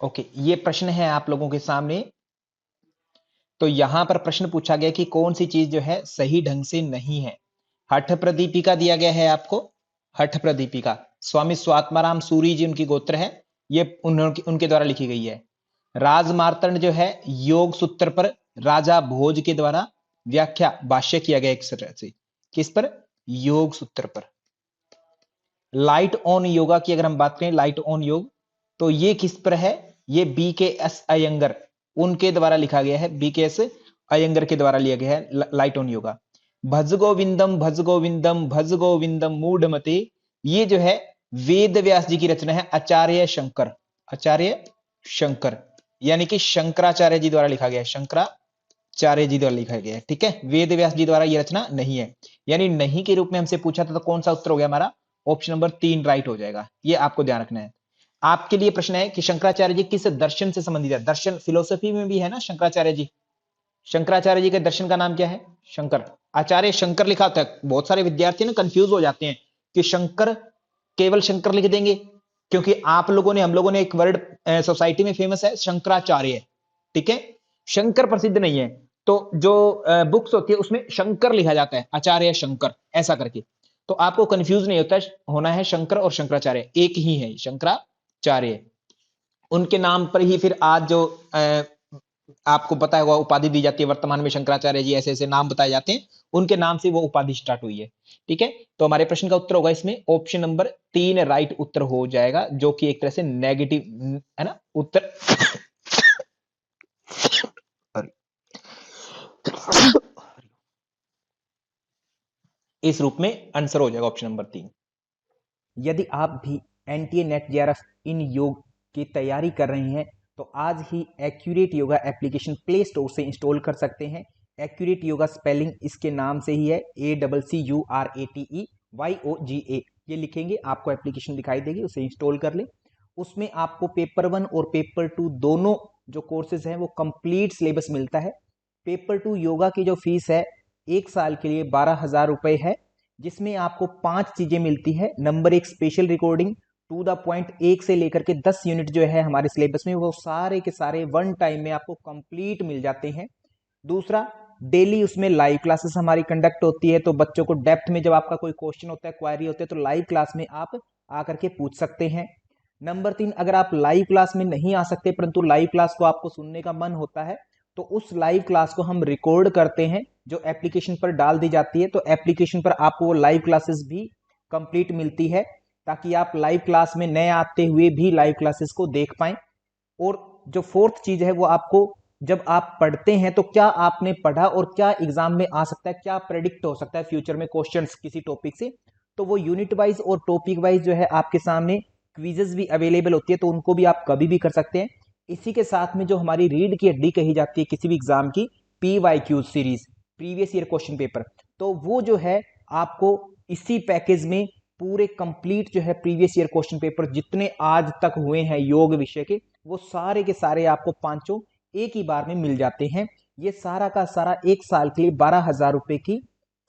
Okay, ये प्रश्न है आप लोगों के सामने। तो यहां पर प्रश्न पूछा गया कि कौन सी चीज जो है सही ढंग से नहीं है। हठ प्रदीपिका दिया गया है आपको। हठ प्रदीपिका स्वामी स्वात्माराम सूरी जी उनकी गोत्र है। ये उनके द्वारा लिखी गई है। राजमार्तंड जो है योग सूत्र पर राजा भोज के द्वारा व्याख्या भाष्य किया गया एक तरह से। किस पर? योग सूत्र पर। लाइट ऑन योगा की अगर हम बात करें, लाइट ऑन योग, तो ये किस पर है? ये बी के एस अयंगर उनके द्वारा लिखा गया है। बी के एस अयंगर के द्वारा लिया गया है लाइट ऑन योगा। भज गोविंदम भज गोविंदम भज गोविंदम मूढ़मते, ये जो है वेद व्यास जी की रचना है। आचार्य शंकर, आचार्य शंकर यानी कि शंकराचार्य जी द्वारा लिखा गया है। शंकराचार्य जी द्वारा लिखा गया है। ठीक है, वेद व्यास जी द्वारा यह रचना नहीं है। यानी नहीं के रूप में हमसे पूछा था तो कौन सा उत्तर हो गया हमारा? ऑप्शन नंबर 3 राइट हो जाएगा। ये आपको ध्यान रखना है। आपके लिए प्रश्न है कि शंकराचार्य जी किस दर्शन से संबंधित है? दर्शन फिलोसफी में भी है ना शंकराचार्य जी। शंकराचार्य जी के दर्शन का नाम क्या है? शंकर। आचार्य शंकर लिखा होता है। बहुत सारे विद्यार्थी ना कंफ्यूज हो जाते हैं कि शंकर, केवल शंकर लिख देंगे, क्योंकि आप लोगों ने, हम लोगों ने एक वर्ड सोसाइटी में फेमस है शंकराचार्य। ठीक है, शंकर प्रसिद्ध नहीं है। तो जो बुक्स होती है उसमें शंकर लिखा जाता है, आचार्य शंकर ऐसा करके। तो आपको कंफ्यूज नहीं होना है। शंकर और शंकराचार्य एक ही है, शंकराचार्य। उनके नाम पर ही फिर आज जो आपको पता होगा उपाधि दी जाती है। वर्तमान में शंकराचार्य जी ऐसे ऐसे नाम बताए जाते हैं, उनके नाम से वो उपाधि स्टार्ट हुई है। ठीक है, तो हमारे प्रश्न का उत्तर होगा इसमें ऑप्शन नंबर 3 राइट उत्तर हो जाएगा, जो कि एक तरह से नेगेटिव है ना उत्तर। इस रूप में आंसर हो जाएगा ऑप्शन नंबर 3। यदि आप भी एनटीए नेट जेआरएफ इन योग की तैयारी कर रहे हैं तो आज ही accurate yoga application play store से इंस्टॉल कर सकते हैं। एक्यूरेट योगा स्पेलिंग इसके नाम से ही है, ACCURATEYOGA। ये लिखेंगे आपको एप्लीकेशन दिखाई देगी, उसे इंस्टॉल कर लें। उसमें आपको पेपर 1 और पेपर 2 दोनों जो कोर्सेज हैं वो कंप्लीट सिलेबस मिलता है। पेपर 2 योगा की जो फीस है 1 साल के लिए 12,000 रुपए है, जिसमें आपको 5 चीजें मिलती है। Number 1 special recording to the point, 1 से लेकर के 10 यूनिट जो है हमारे सिलेबस में वो सारे के सारे वन टाइम में आपको कंप्लीट मिल जाते हैं। दूसरा, डेली उसमें लाइव क्लासेस हमारी कंडक्ट होती है, तो बच्चों को डेप्थ में जब आपका कोई क्वेश्चन होता है, क्वायरी होती है, तो लाइव क्लास में आप आकर के पूछ सकते हैं। नंबर 3, अगर आप लाइव क्लास में नहीं आ सकते परंतु लाइव क्लास को आपको सुनने का मन होता है, तो उस लाइव क्लास को हम रिकॉर्ड करते हैं जो एप्लीकेशन पर डाल दी जाती है। तो एप्लीकेशन पर आपको वो लाइव क्लासेस भी कंप्लीट मिलती है, ताकि आप लाइव क्लास में नए आते हुए भी लाइव क्लासेस को देख पाएं। और जो फोर्थ चीज है वो आपको, जब आप पढ़ते हैं तो क्या आपने पढ़ा और क्या एग्जाम में आ सकता है, क्या प्रेडिक्ट हो सकता है फ्यूचर में क्वेश्चंस किसी टॉपिक से, तो वो यूनिट वाइज और टॉपिक वाइज जो है आपके सामने क्विजेस भी अवेलेबल होती है, तो उनको भी आप कभी भी कर सकते हैं। इसी के साथ में जो हमारी रीढ़ की हड्डी कही जाती है किसी भी एग्जाम की, PYQ series, previous year question paper, तो वो जो है आपको इसी पैकेज में पूरे कंप्लीट जो है प्रीवियस ईयर क्वेश्चन पेपर जितने आज तक हुए हैं योग विषय के, वो सारे के सारे आपको पांचों एक ही बार में मिल जाते हैं। ये सारा का सारा 1 साल के लिए 12,000 रुपए की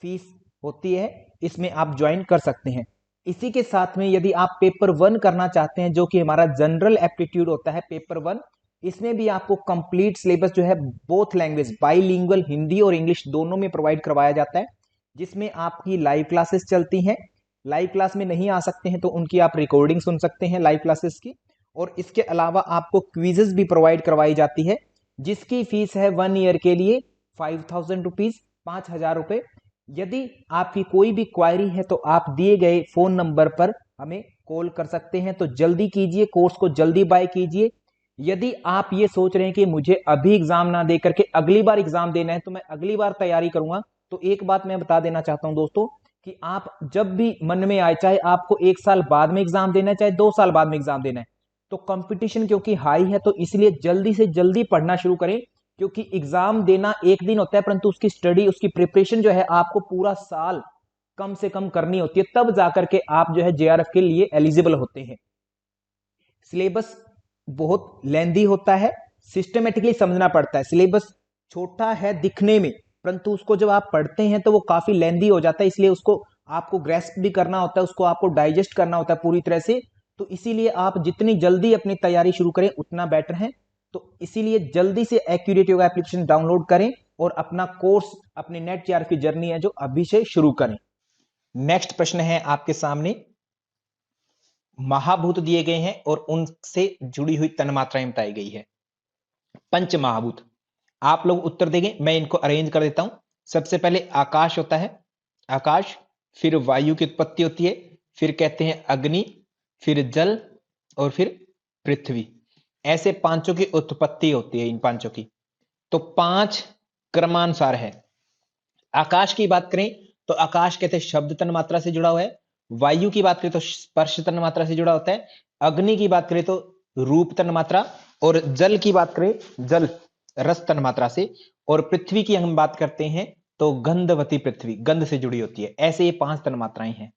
फीस होती है, इसमें आप ज्वाइन कर सकते हैं। इसी के साथ में यदि आप पेपर 1 करना चाहते हैं, जो कि हमारा जनरल एप्टीट्यूड होता है पेपर 1, इसमें भी आपको कंप्लीट सिलेबस जो है बोथ लैंग्वेज, बाईलिंगुअल हिंदी और इंग्लिश दोनों में प्रोवाइड करवाया जाता है, जिसमें आपकी लाइव क्लासेस चलती हैं। लाइव क्लास में नहीं आ सकते हैं तो उनकी आप रिकॉर्डिंग सुन सकते हैं लाइव क्लासेस की। और इसके अलावा आपको क्विजेस भी प्रोवाइड करवाई जाती है, जिसकी फीस है 1 ईयर के लिए 5,000 रुपीज, 5,000 रुपए। यदि आपकी कोई भी क्वायरी है तो आप दिए गए फोन नंबर पर हमें कॉल कर सकते हैं। तो जल्दी कीजिए, कोर्स को जल्दी बाय कीजिए। यदि आप ये सोच रहे हैं कि मुझे अभी एग्जाम ना दे करके अगली बार एग्जाम देना है, तो मैं अगली बार तैयारी करूंगा, तो एक बात मैं बता देना चाहता हूं दोस्तों, कि आप जब भी मन में आए, चाहे आपको 1 साल बाद में एग्जाम देना है, चाहे 2 साल बाद में एग्जाम देना है, तो कंपटीशन क्योंकि हाई है, तो इसलिए जल्दी से जल्दी पढ़ना शुरू करें। क्योंकि एग्जाम देना एक दिन होता है, परंतु उसकी स्टडी, उसकी प्रिपरेशन जो है आपको पूरा साल कम से कम करनी होती है, तब जाकर के आप जो है जेआरएफ के लिए एलिजिबल होते हैं। सिलेबस बहुत लेंदी होता है, सिस्टमेटिकली समझना पड़ता है। सिलेबस छोटा है दिखने में, परंतु उसको जब आप पढ़ते हैं तो वो काफी लेंदी हो जाता है, इसलिए उसको आपको ग्रेस्प भी करना होता है, उसको आपको डाइजेस्ट करना होता है पूरी तरह से। तो इसीलिए आप जितनी जल्दी अपनी तैयारी शुरू करें उतना बेटर है। तो इसीलिए जल्दी से एक्यूरेट योगा एप्लीकेशन डाउनलोड करें और अपना कोर्स, अपनी नेट जीआरएफ की जर्नी है जो अभी से शुरू करें। नेक्स्ट प्रश्न है आपके सामने, महाभूत दिए गए हैं और उनसे जुड़ी हुई तन्मात्राएं बताई गई है। पंच महाभूत, आप लोग उत्तर देंगे, मैं इनको अरेंज कर देता हूं। सबसे पहले आकाश होता है, आकाश, फिर वायु की उत्पत्ति होती है, फिर कहते हैं अग्नि, फिर जल और फिर पृथ्वी। ऐसे पांचों की उत्पत्ति होती है, इन पांचों की। तो पांच क्रमानुसार है। आकाश की बात करें तो आकाश कहते हैं शब्द तन्मात्रा से जुड़ा हुआ है। वायु की बात करें तो स्पर्श तन्मात्रा से जुड़ा होता है। अग्नि की बात करें तो रूप तन्मात्रा, और जल की बात करें, जल रस तन्मात्रा से, और पृथ्वी की हम बात करते हैं तो गंधवती पृथ्वी, गंध से जुड़ी होती है। ऐसे ये पांच तन्मात्राएं हैं,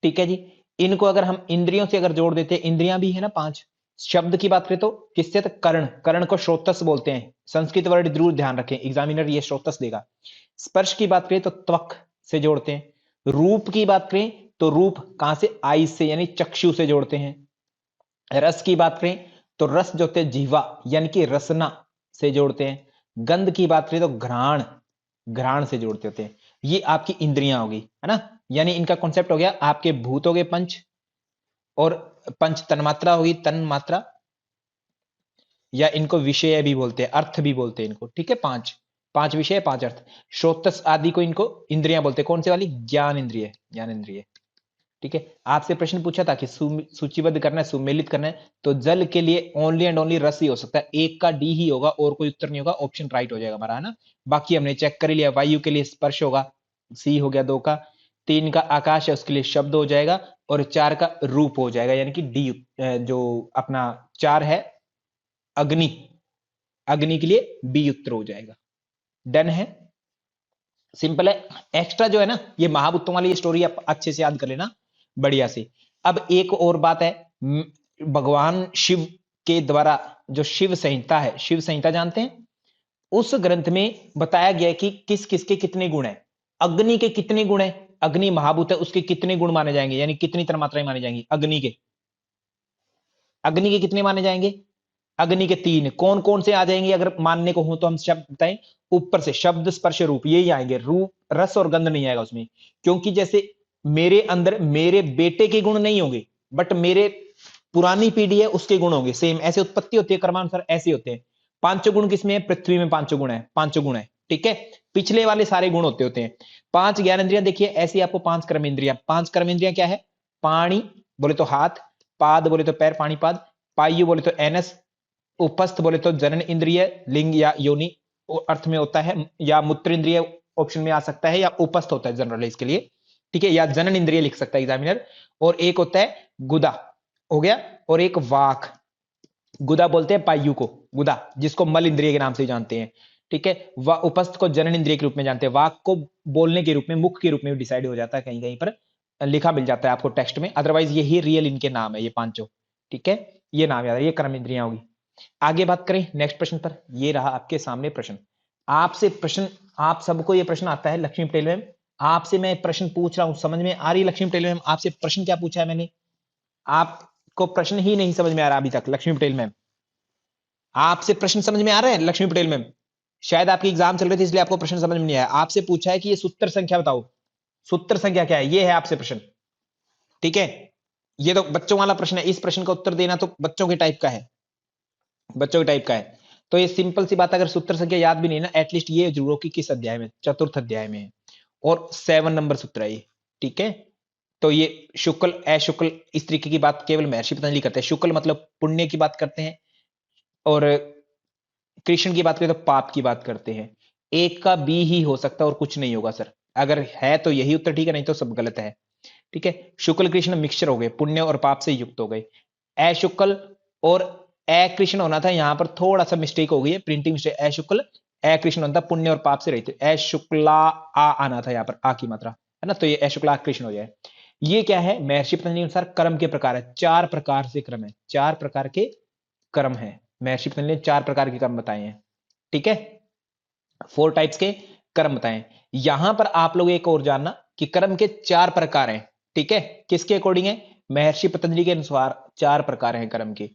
ठीक है जी। इनको अगर हम इंद्रियों से अगर जोड़ देते हैं, इंद्रियां भी है ना पांच। शब्द की बात करें तो किससे, तो कर्ण, कर्ण को श्रोतस बोलते हैं। संस्कृत वर्ड जरूर ध्यान रखें, एग्जामिनर ये श्रोतस देगा। स्पर्श की बात करें तो त्वक से जोड़ते हैं। रूप की बात करें तो रूप कहां से, आई से, यानी चक्षु से जोड़ते हैं। रस की बात करें तो रस जो होते हैं जीवा यानी कि रसना से जोड़ते हैं। गंध की बात करें तो घ्राण, घ्राण से जोड़ते होते हैं। ये आपकी इंद्रियां होगी, है ना। यानी इनका कॉन्सेप्ट हो गया, आपके भूत हो गए पंच, और पंच तन्मात्रा होगी, तन मात्रा, या इनको विषय भी बोलते हैं, अर्थ भी बोलते हैं इनको, ठीक है। पांच, पांच विषय, पांच अर्थ। श्रोतस आदि को इनको इंद्रियां बोलते हैं। कौन से वाली, ज्ञान इंद्रिय, ज्ञान इंद्रिय, ठीक है। आपसे प्रश्न पूछा था कि सूचीबद्ध करना है, सुमेलित करना है, तो जल के लिए ओनली एंड ओनली रस ही हो सकता है। एक का डी ही होगा और कोई उत्तर नहीं होगा, ऑप्शन राइट हो जाएगा हमारा, है ना। बाकी हमने चेक कर लिया। वायु के लिए स्पर्श होगा, सी हो गया दो का। तीन का आकाश है, उसके लिए शब्द हो जाएगा, और चार का रूप हो जाएगा, यानी कि डी जो अपना चार है अग्नि, अग्नि के लिए बी उत्तर हो जाएगा। डन है, सिंपल है। एक्स्ट्रा जो है ना, ये महाभूतों वाली स्टोरी आप अच्छे से याद कर लेना, बढ़िया से। अब एक और बात है, भगवान शिव के द्वारा जो शिव संहिता है, शिव संहिता जानते हैं, उस ग्रंथ में बताया गया है कि किस किसके कितने गुण हैं। अग्नि के कितने गुण हैं, अग्नि महाभूत है, उसके कितने गुण माने जाएंगे, यानी कितनी तन्मात्राएं मानी जाएंगी अग्नि के, अग्नि के कितने माने जाएंगे। अग्नि के तीन, कौन कौन से आ जाएंगे अगर मानने को हो तो हम शब्द बताएं। ऊपर से शब्द स्पर्श रूप, ये ही आएंगे, रूप रस और गंध नहीं आएगा उसमें। क्योंकि जैसे मेरे अंदर मेरे बेटे के गुण नहीं होंगे, बट मेरे पुरानी पीढ़ी है उसके गुण होंगे, सेम ऐसे उत्पत्ति होती है क्रमानुसार, ऐसे होते हैं। पांचों गुण किसमें है, पृथ्वी में पांचों गुण है, पांचों गुण है, ठीक है। पिछले वाले सारे गुण होते हैं। पांच ज्ञानेंद्रियां देखिए, ऐसी आपको पांच कर्मेंद्रियां, पांच कर्मेंद्रियां क्या है, पानी बोले तो हाथ, पाद बोले तो पैर, पानी पाद, पायु बोले तो एनस, उपस्थ बोले तो जनन इंद्रिय, लिंग या योनि अर्थ में होता है, या मूत्र इंद्रिय ऑप्शन में आ सकता है, या उपस्थ होता है जनरल इसके लिए, ठीक है, या जनन इंद्रिय लिख सकता है एग्जामिनर। और एक होता है गुदा, हो गया, और एक वाक, गुदा बोलते हैं पायु को, गुदा जिसको मल इंद्रिय के नाम से जानते हैं, ठीक है। उपस्थ को जनन इंद्रिय के रूप में जानते हैं, वाक को बोलने के रूप में, मुख के रूप में डिसाइड हो जाता है, कहीं कहीं पर लिखा मिल जाता है आपको टेक्स्ट में, अदरवाइज यही रियल इनके नाम है ये पांचों, ठीक है। ये नाम याद है, ये कर्म इंद्रियां होगी। आगे बात करें नेक्स्ट प्रश्न पर, ये रहा आपके सामने प्रश्न। आपसे प्रश्न, आप सबको ये प्रश्न आता है, लक्ष्मी पटेल मैम आपसे मैं प्रश्न पूछ रहा हूं, समझ में आ रही है लक्ष्मी पटेल मैम, आपसे प्रश्न क्या पूछा है मैंने, आपको प्रश्न ही नहीं समझ में आ रहा अभी तक। लक्ष्मी पटेल मैम आपसे प्रश्न समझ में आ रहा है, लक्ष्मी पटेल मैम शायद आपकी एग्जाम चल रही थी इसलिए आपको प्रश्न समझ में नहीं आया। आपसे पूछा है कि ये सूत्र संख्या बताओ, सूत्र संख्या क्या है, ये है आपसे प्रश्न, ठीक है। ये तो बच्चों वाला प्रश्न है, इस प्रश्न का उत्तर देना तो बच्चों के टाइप का है, बच्चों के टाइप का है। तो ये सिंपल सी बात, अगर सूत्र संख्या याद भी नहीं ना, एटलीस्ट ये जरूर हो कि किस अध्याय में, चतुर्थ अध्याय में है, और 7 नंबर सूत्र है ये, ठीक है। तो ये शुक्ल अशुक्ल इस तरीके की बात केवल महर्षि पतंजलि करते हैं। शुक्ल मतलब पुण्य की बात करते हैं, और कृष्ण की बात करें तो पाप की बात करते हैं। एक का बी ही हो सकता है और कुछ नहीं होगा सर, अगर है तो यही उत्तर ठीक है, नहीं तो सब गलत है, ठीक है। शुक्ल कृष्ण मिक्सचर हो गए, पुण्य और पाप से युक्त हो गए। अशुक्ल और अकृष्ण होना था, यहां पर थोड़ा सा मिस्टेक हो गई है, प्रिंटिंग मिस्टेक, अशुक्ल अकृष्ण होता, पुण्य और पाप से रहते, अशुक्ला आ आना था यहाँ पर, आ की मात्रा, है ना, तो ये अशुक्ला कृष्ण हो जाए। ये क्या है, महर्षि पतंजलि अनुसार कर्म के प्रकार है, 4 प्रकार से क्रम है, 4 प्रकार के कर्म है। महर्षि पतंजलि ने 4 प्रकार के कर्म बताए हैं, ठीक है, 4 टाइप्स के कर्म बताए। यहां पर आप लोग एक और जानना कि कर्म के 4 प्रकार हैं, ठीक है, किसके अकॉर्डिंग है, महर्षि पतंजलि के अनुसार 4 प्रकार हैं कर्म के।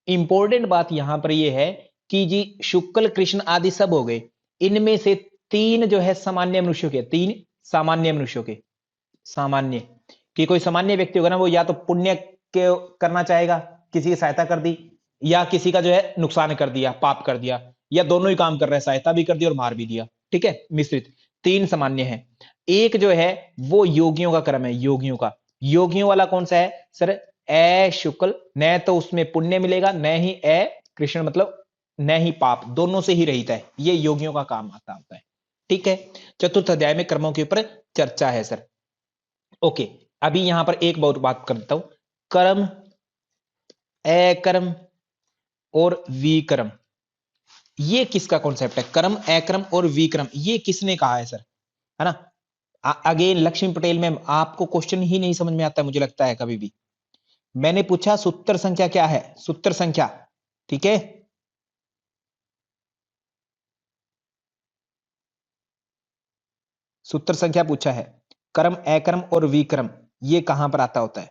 इंपॉर्टेंट बात यहां पर यह है कि जी शुक्ल कृष्ण आदि सब हो गए, इनमें से 3 जो है सामान्य मनुष्यों के, 3 सामान्य मनुष्यों के। सामान्य कि कोई सामान्य व्यक्ति होगा ना, वो या तो पुण्य के करना चाहेगा, किसी की सहायता कर दी, या किसी का जो है नुकसान कर दिया, पाप कर दिया, या दोनों ही काम कर रहा है, सहायता भी कर दी और मार भी दिया। ठीक है, मिश्रित 3 सामान्य है। एक जो है वो योगियों का कर्म है, योगियों का। योगियों वाला कौन सा है सर? ए शुक्ल, न तो उसमें पुण्य मिलेगा, न ही ए कृष्ण, मतलब न ही पाप, दोनों से ही रहित है, ये योगियों का काम आता होता है। ठीक है, चतुर्थ अध्याय में कर्मों के ऊपर चर्चा है सर। ओके, अभी यहां पर एक बहुत बात कर देता हूं, कर्म, अकर्म और विकर्म, ये किसका कॉन्सेप्ट है? कर्म, अकर्म और विकर्म, ये किसने कहा है सर? है ना? अगेन लक्ष्मी पटेल मैम, आपको क्वेश्चन ही नहीं समझ में आता मुझे लगता है कभी भी। मैंने पूछा सूत्र संख्या क्या है, सूत्र संख्या। ठीक है, सूत्र संख्या पूछा है, कर्म, अकर्म और विकर्म, ये कहां पर आता होता है?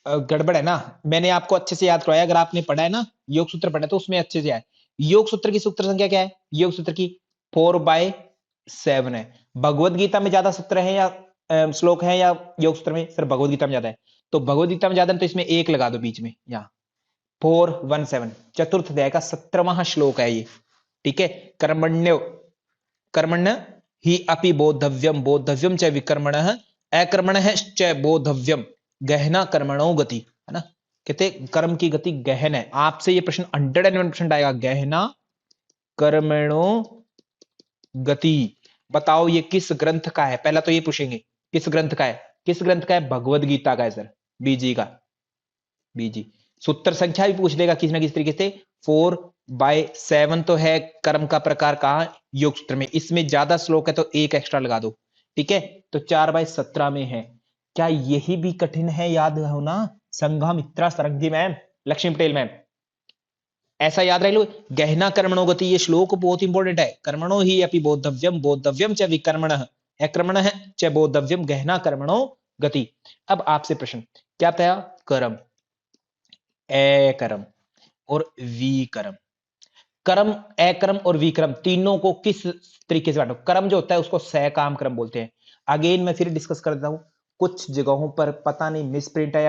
गड़बड़ है ना? मैंने आपको अच्छे से याद करवाया, अगर आपने पढ़ा है ना योग सूत्र पढ़ा है तो उसमें अच्छे से आए। योग सूत्र की सूत्र संख्या क्या है? योग सूत्र की 4/7 है। भगवत गीता में ज्यादा सूत्र है या श्लोक है या योग सूत्र में? सर भगवत गीता में ज्यादा है, तो भगवत गीता में ज्यादा है तो इसमें एक लगा दो बीच में, यहाँ 417, चतुर्थ अध्याय का 17वां श्लोक है ये। ठीक है, कर्मण्यो कर्मण्य ही अपि बोद्धव्यम, बोद्धव्यम च विकर्मण, अकर्मण च बोद्धव्यम, गहना कर्मणो गति। है ना? कहते कर्म की गति गहन है। आपसे ये प्रश्न 101% आएगा, गहना कर्मणो गति। बताओ ये किस ग्रंथ का है? पहला तो ये पूछेंगे किस ग्रंथ का है, किस ग्रंथ का है? भगवद गीता का है सर, बीजी का, बीजी। सूत्र संख्या भी पूछ लेगा किसी ना किसी तरीके से। 4/7 तो है कर्म का प्रकार, कहा? योग सूत्र में। इसमें ज्यादा श्लोक है तो एक एक्स्ट्रा लगा दो। ठीक है, तो 4/17 में है। क्या यही भी कठिन है याद होना? संघमित्रा सरंगी मैम, लक्ष्मी पटेल मैम, ऐसा याद रह लो। गहना कर्मणो गति, ये श्लोक बहुत इंपॉर्टेंट है। कर्मणो ही अपि बोद्धव्यम, बोद्धव्यम च विकर्मण, अकर्मण च बोद्धव्यम, गहना कर्मणो गति। अब आपसे प्रश्न क्या था? कर्म, अकर्म और विकर्म। कर्म, अकर्म और विकर्म तीनों को किस तरीके से बांटो? कर्म जो होता है उसको सकाम कर्म बोलते हैं। अगेन मैं फिर डिस्कस कर देता हूं, कुछ जगहों पर पता नहीं मिस प्रिंट है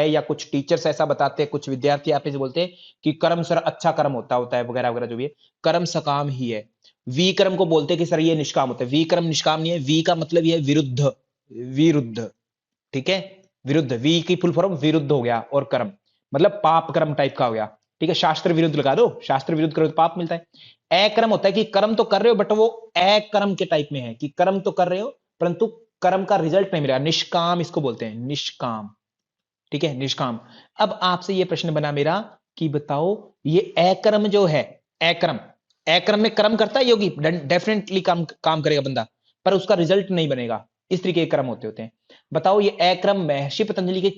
या कुछ टीचर्स ऐसा बताते हैं, कुछ विद्यार्थी आप से बोलते हैं कि कर्म सर अच्छा कर्म होता है वगैरह वगैरह, जो भी है कर्म सकाम ही है। विकर्म को बोलते हैं कि सर ये निष्काम होता है। विकर्म निष्काम नहीं है, वी का मतलब ये है विरुद्ध, विरुद्ध। ठीक है, विरुद्ध, वी की फुल फॉर्म विरुद्ध हो गया, और कर्म मतलब पाप कर्म टाइप का हो गया। ठीक है, शास्त्र विरुद्ध लगा दो, शास्त्र विरुद्ध करो तो पाप मिलता है। अकर्म होता है कि कर्म तो कर रहे हो बट वो अकर्म के टाइप में है, कि कर्म तो कर रहे हो परंतु कर्म का रिजल्ट नहीं मिलेगा, निष्काम इसको बोलते हैं, निष्काम। ठीक है, निष्काम। अब आपसे ये प्रश्न बना मेरा कि बताओ ये अकर्म जो है, अकर्म, अकर्म में कर्म करता है योगी, डेफिनेटली काम काम करेगा बंदा, पर उसका रिजल्ट नहीं बनेगा। इस तरीके के कर्म होते होते हैं। बताओ ये अकर्म महर्षि पतंजलि के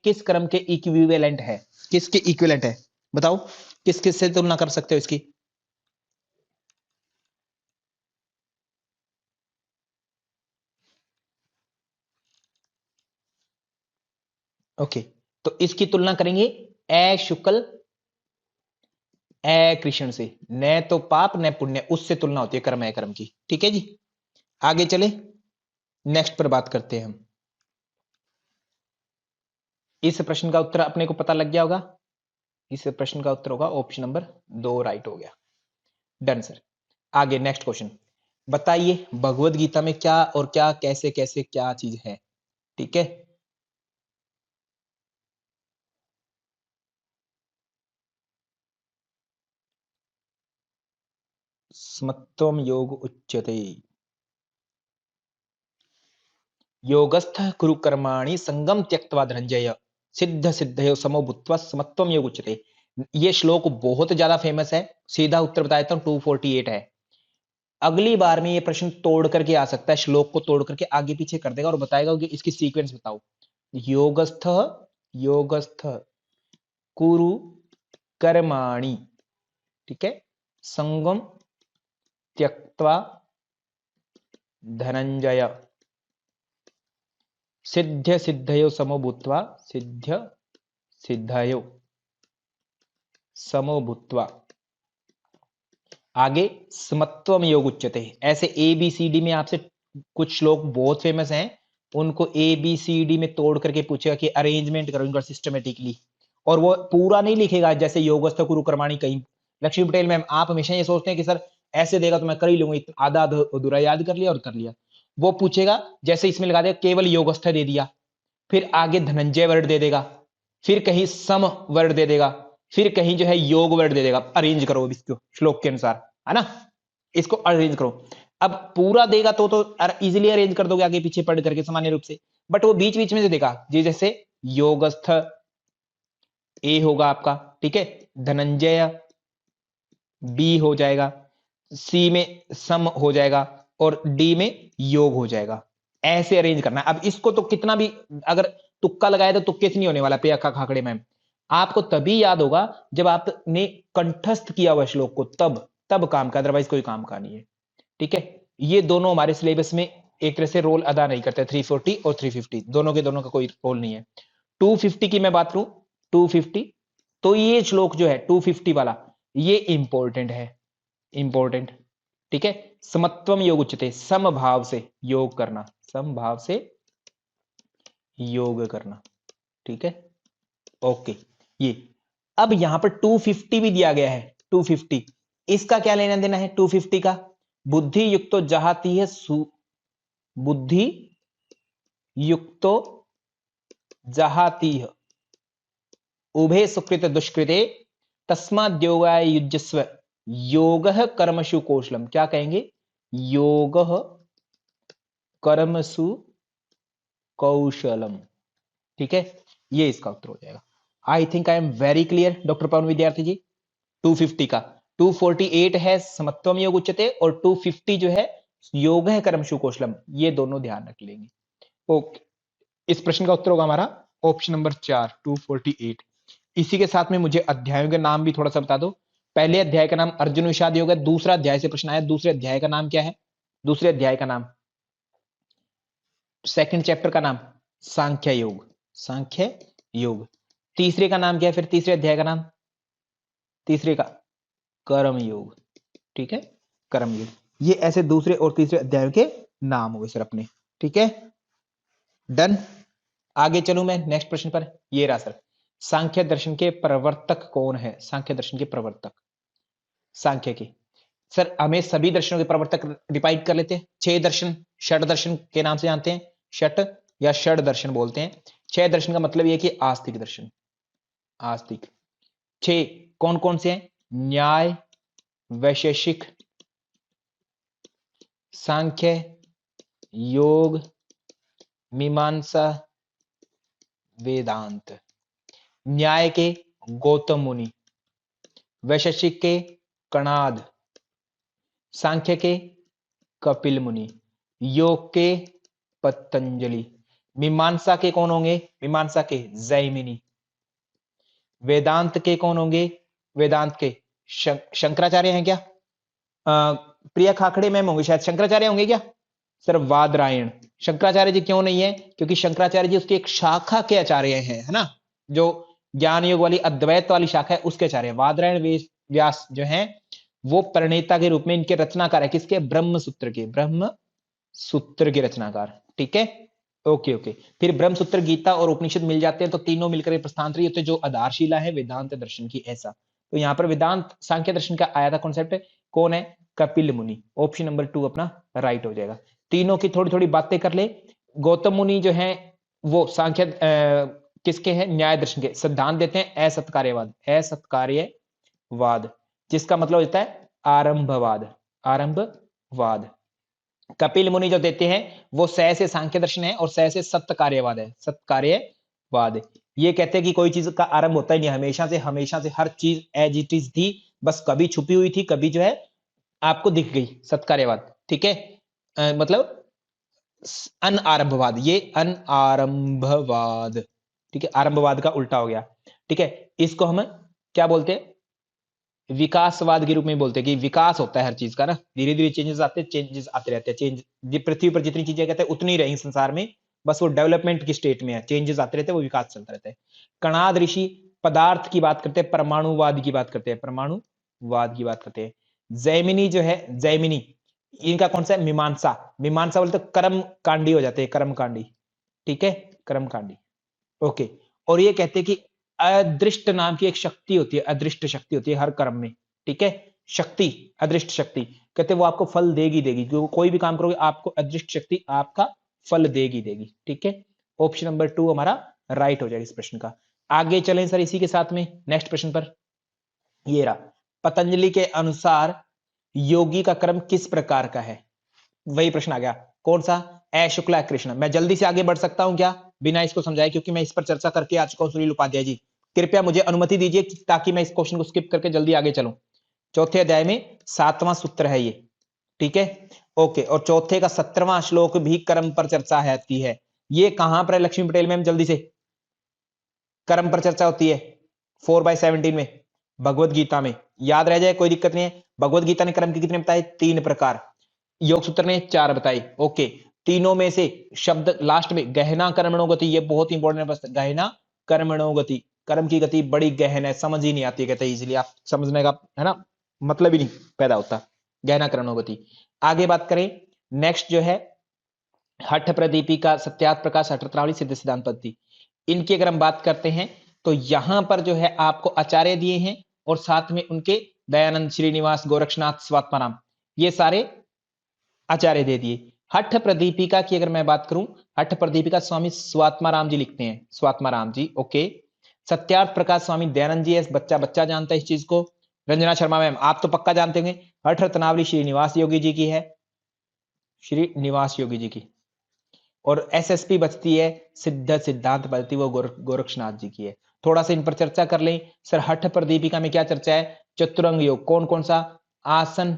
किस कर्म के इक्विवेलेंट है? किसके इक्विवेलेंट है बताओ? किस किस से तुलना कर सकते हो इसकी? ओके, तो इसकी तुलना करेंगे ए शुक्ल ए कृष्ण से। न तो पाप न पुण्य, उससे तुलना होती है कर्म अकर्म की। ठीक है जी, आगे चले, नेक्स्ट पर बात करते हैं हम। इस प्रश्न का उत्तर अपने को पता लग गया होगा। इस प्रश्न का उत्तर होगा ऑप्शन नंबर 2 राइट हो गया। Done sir. आगे नेक्स्ट क्वेश्चन, बताइए भगवत गीता में क्या और क्या कैसे कैसे क्या चीज है? ठीक है, स्मत्वम योग उच्यते, योगस्थ कुरु कर्माणि संगम त्यक्त्वा धनंजय, सिद्ध सिद्धयो समो भूत्वा समत्वम योग उच्यते। ये श्लोक बहुत ज्यादा फेमस है। सीधा उत्तर बता देता हूं, 248 है। अगली बार में ये प्रश्न तोड़ करके आ सकता है, श्लोक को तोड़ करके आगे पीछे कर देगा और बताएगा कि इसकी सीक्वेंस बताओ। योगस्थ, योगस्थ कुरु कर्माणि, ठीक है, संगम त्यक्त्वा धनंजय, सिद्ध सिद्धयो समो भूत्वा, सिद्ध सिद्धयो समो भूत्वा, आगे समत्वम योग उच्यते। ऐसे ए बी सी डी में आपसे कुछ श्लोक बहुत फेमस हैं, उनको ए बी सी डी में तोड़ करके पूछेगा कि अरेंजमेंट करो इनका सिस्टमेटिकली, और वो पूरा नहीं लिखेगा जैसे योगस्थ गुरु कर्माणी कहीं। लक्ष्मी पटेल मैम, आप हमेशा ये सोचते हैं कि सर ऐसे देगा तो मैं कर ही लूंगा, आधा अधूरा याद कर लिया और कर लिया। वो पूछेगा जैसे इसमें लगा देगा केवल योगस्थ दे दिया, फिर आगे धनंजय वर्ड दे देगा, फिर कहीं सम वर्ड दे देगा, फिर कहीं जो है योग वर्ड दे देगा। अरेंज करो इसको श्लोक के अनुसार, है ना, इसको अरेंज करो। अब पूरा देगा तो इजीली अरेंज कर दोगे आगे पीछे पढ़ करके सामान्य रूप से, बट वो बीच बीच में से देगा जी, जैसे योगस्थ ए होगा आपका, ठीक है, धनंजय बी हो जाएगा, सी में सम हो जाएगा, और डी में योग हो जाएगा। ऐसे अरेंज करना है। अब इसको तो कितना भी अगर तुक्का लगाए तो तुक्के से नहीं होने वाला। पे अक्खा खाखड़े मैम, आपको तभी याद होगा जब आपने कंठस्थ किया हुआ श्लोक को, तब तब काम का, अदरवाइज कोई काम का नहीं है। ठीक है, ये दोनों हमारे सिलेबस में एक तरह से रोल अदा नहीं करते। 340 और 350 दोनों के दोनों का कोई रोल नहीं है। 250 की मैं बात करूं, 250, तो ये श्लोक जो है 250 वाला, ये इंपॉर्टेंट है, इंपॉर्टेंट। ठीक है, समत्वम योग उच्यते, समभाव से योग करना, समभाव से योग करना। ठीक है, ओके। ये अब यहां पर 250 भी दिया गया है, 250, इसका क्या लेना देना है 250 का? बुद्धि युक्तो जहाती है बुद्धि युक्तो जहाती है उभे सुकृत दुष्कृते तस्माद्योगाय युज्यस्व योगः कर्मसु कौशलम। क्या कहेंगे? योगः कर्मसु कौशलम। ठीक है, ये इसका उत्तर हो जाएगा। I think I am very clear doctor Pavan Vidyarthi ji. 250 का 248 है समत्वम योग उच्यते, और 250 जो है योग है कर्मसु कौशलम। ये दोनों ध्यान रख लेंगे। ओके, इस प्रश्न का उत्तर होगा हमारा ऑप्शन नंबर 4, 248। इसी के साथ में मुझे अध्यायों के नाम भी थोड़ा सा बता दो। पहले अध्याय का नाम अर्जुन विषाद योग है। दूसरा अध्याय से प्रश्न आया, दूसरे अध्याय का नाम क्या है? दूसरे अध्याय का नाम, सेकंड चैप्टर का नाम सांख्य योग, सांख्य योग। तीसरे का नाम क्या है फिर? तीसरे अध्याय का नाम, तीसरे का कर्म योग। ठीक है, कर्म योग। ये ऐसे दूसरे और तीसरे अध्याय के नाम हुए सर अपने। ठीक है, डन। आगे चलूं मैं नेक्स्ट प्रश्न पर। ये रहा सर, सांख्य दर्शन के प्रवर्तक कौन है? सांख्य दर्शन के प्रवर्तक, सांख्य के सर, हमें सभी दर्शनों के प्रवर्तक डिवाइड कर लेते हैं। 6 दर्शन षड दर्शन के नाम से जानते हैं, षट या षड दर्शन बोलते हैं। 6 दर्शन का मतलब यह कि आस्तिक दर्शन, आस्तिक। 6 कौन कौन से हैं? न्याय, वैशेषिक, सांख्य, योग, मीमांसा, वेदांत। न्याय के गौतम मुनि, वैशेषिक के कणाद, सांख्य के कपिल मुनि, योग के पतंजलि, मीमांसा के कौन होंगे? मीमांसा के जैमिनी, वेदांत के कौन होंगे? वेदांत के शंकराचार्य हैं क्या? प्रिया खाखड़े मैम होंगे शायद, शंकराचार्य होंगे क्या सर? वादरायण। शंकराचार्य जी क्यों नहीं है? क्योंकि शंकराचार्य जी उसकी एक शाखा के आचार्य हैं, है ना, जो ज्ञान योग वाली अद्वैत वाली शाखा है उसके आचार्य। वादरायण व्यास जो हैं वो प्रणेता के रूप में इनके रचनाकार है। किसके? ब्रह्म सूत्र के, ब्रह्म सूत्र के रचनाकार। ठीक है, ओके ओके। फिर ब्रह्म सूत्र, गीता और उपनिषद मिल जाते हैं तो तीनों मिलकर प्रस्थानत्रयी होते हैं, जो आधारशिला है वेदांत दर्शन की। ऐसा तो यहाँ पर वेदांत सांख्य दर्शन का आया था कॉन्सेप्ट। कौन है? कपिल मुनि। ऑप्शन नंबर 2 अपना राइट हो जाएगा। तीनों की थोड़ी थोड़ी बातें कर ले। गौतम मुनि जो है वो सांख्य किसके हैं? न्याय दर्शन के। सिद्धांत देते हैं असत्कार्यवाद, असत्कार्यवाद, जिसका मतलब होता है आरंभवाद, आरंभवाद। कपिल मुनि जो देते हैं वो स से सांख्य दर्शन है और स से सत्य कार्यवाद है, सत्य कार्यवाद। ये कहते हैं कि कोई चीज का आरंभ होता ही नहीं, हमेशा से हर चीज एज इट इज थी, बस कभी छुपी हुई थी, कभी जो है आपको दिख गई, सत्कार्यवाद। ठीक है, मतलब अनारंभवाद, ये अनारंभवाद। ठीक है, आरंभवाद का उल्टा हो गया। ठीक है, इसको हम क्या बोलते हैं? विकासवाद के रूप में बोलते हैं कि विकास होता है हर चीज का ना, धीरे धीरे चेंजेस आते रहते हैं। चेंज पृथ्वी पर जितनी चीजें कहते हैं उतनी रहेंगी संसार में, बस वो डेवलपमेंट की स्टेट में है, चेंजेस आते रहते हैं, वो विकास चलता रहता है। कणाद ऋषि पदार्थ की बात करते हैं, परमाणुवाद की बात करते हैं, परमाणुवाद की बात करते हैं। जैमिनी जो है, जैमिनी इनका कौन सा है, मीमांसा। मीमांसा बोले तो कर्म कांडी हो जाते हैं, कर्म कांडी, ठीक है, कर्म कांडी, ओके। और ये कहते हैं कि अदृष्ट नाम की एक शक्ति होती है, अदृष्ट शक्ति होती है हर कर्म में, ठीक है, शक्ति, अदृष्ट शक्ति, कहते हैं वो आपको फल देगी देगी, क्योंकि कोई भी काम करोगे आपको अदृष्ट शक्ति आपका फल देगी देगी, ठीक है। ऑप्शन नंबर 2 हमारा राइट हो जाएगा इस प्रश्न का। आगे चलें सर इसी के साथ में नेक्स्ट प्रश्न पर। ये रहा, पतंजलि के अनुसार योगी का कर्म किस प्रकार का है? वही प्रश्न आ गया, कौन सा, ए शुक्ला कृष्ण। मैं जल्दी से आगे बढ़ सकता हूं क्या बिना इसको समझाए, क्योंकि मैं इस पर चर्चा करके आ चुका हूं। सुनील उपाध्याय जी कृपया मुझे अनुमति दीजिए ताकि मैं इस क्वेश्चन को स्किप करके जल्दी आगे चलूं। चौथे अध्याय में 7वां सूत्र है ये, ठीक है, ओके। और चौथे का 17वां श्लोक भी कर्म पर चर्चा है। ये कहां पर है लक्ष्मी पटेल मैम, जल्दी से, कर्म पर चर्चा होती है 4/17 में, भगवत गीता में, याद रह जाए कोई दिक्कत नहीं है। भगवत गीता ने कर्म के कितने बताए, 3 प्रकार, योग सूत्र ने 4 बताए, ओके। तीनों में से शब्द लास्ट में गहना कर्मणो गति, ये बहुत इंपॉर्टेंट है, गहना कर्मणो गति, कर्म की गति बड़ी गहन है, समझ ही नहीं आती, कहते हैं इसलिए आप समझने का है ना मतलब ही नहीं पैदा होता, गहना कर्मणो गति। आगे बात करें, नेक्स्ट जो है हठ प्रदीपिका, सत्यार्थ प्रकाश, हठ रत्नावली, सिद्ध सिद्धांत पद्धति, इनकी अगर हम बात करते हैं तो यहां पर जो है आपको आचार्य दिए हैं और साथ में उनके दयानंद, श्रीनिवास, गोरक्षनाथ, स्वात्माराम, ये सारे आचार्य दे दिए। हठ प्रदीपिका की अगर मैं बात करूं, हठ प्रदीपिका स्वामी स्वात्माराम जी लिखते हैं, स्वात्माराम जी, ओके। सत्यार्थ प्रकाश स्वामी दयानंद जी है, बच्चा बच्चा जानता है इस चीज को। रंजना शर्मा मैम आप तो पक्का जानते होंगे। हठ रत्नावली श्रीनिवास योगी जी की है, श्रीनिवास योगी जी की। और एसएसपी बचती है सिद्ध सिद्धांत पद्धति, वो गोरक्षनाथ जी की है। थोड़ा सा इन पर चर्चा कर लें सर। हठ प्रदीपिका में क्या चर्चा है, चतुरंग योग, कौन कौन सा, आसन,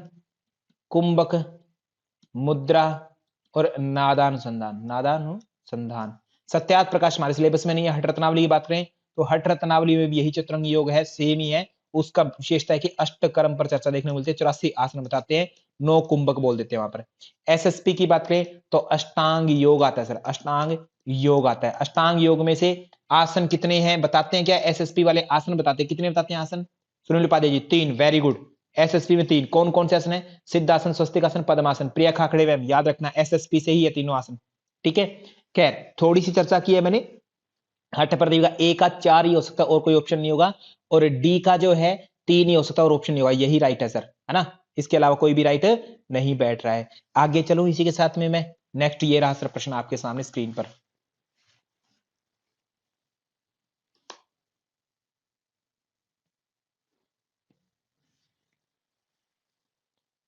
कुंभक, मुद्रा और नादानुसंधान, नादानुसंधान। सत्यार्थ प्रकाश हमारे सिलेबस में नहीं है। हठ रत्नावली की बात करें तो हठ रत्नावली में भी यही चतुरंग योग है, सेम ही है। उसका विशेषता है कि अष्ट कर्म पर चर्चा देखने को मिलती है, 84 आसन बताते हैं, 9 कुंभक बोल देते हैं वहां पर। एसएसपी की बात करें तो अष्टांग योग आता है सर, अष्टांग योग आता है। अष्टांग योग में से आसन कितने हैं बताते हैं क्या, एसएसपी वाले आसन बताते हैं, कितने बताते हैं आसन, Sunil Upadhyay ji 3, very good. SSP में 3, कौन कौन से आसन है, सिद्धासन, स्वस्तिकासन, पद्मासन। प्रिया खाखड़े मैम याद रखना एसएसपी से ही है तीनों आसन, ठीक है। खैर थोड़ी सी चर्चा की है मैंने। हठ प्रदीप का ए का 4 ही हो सकता है और कोई ऑप्शन नहीं होगा, और डी का जो है 3 ही हो सकता है और ऑप्शन नहीं होगा, यही राइट है सर, है ना, इसके अलावा कोई भी राइट नहीं बैठ रहा है। आगे चलो इसी के साथ में मैं नेक्स्ट, ये रहा सर प्रश्न आपके सामने स्क्रीन पर।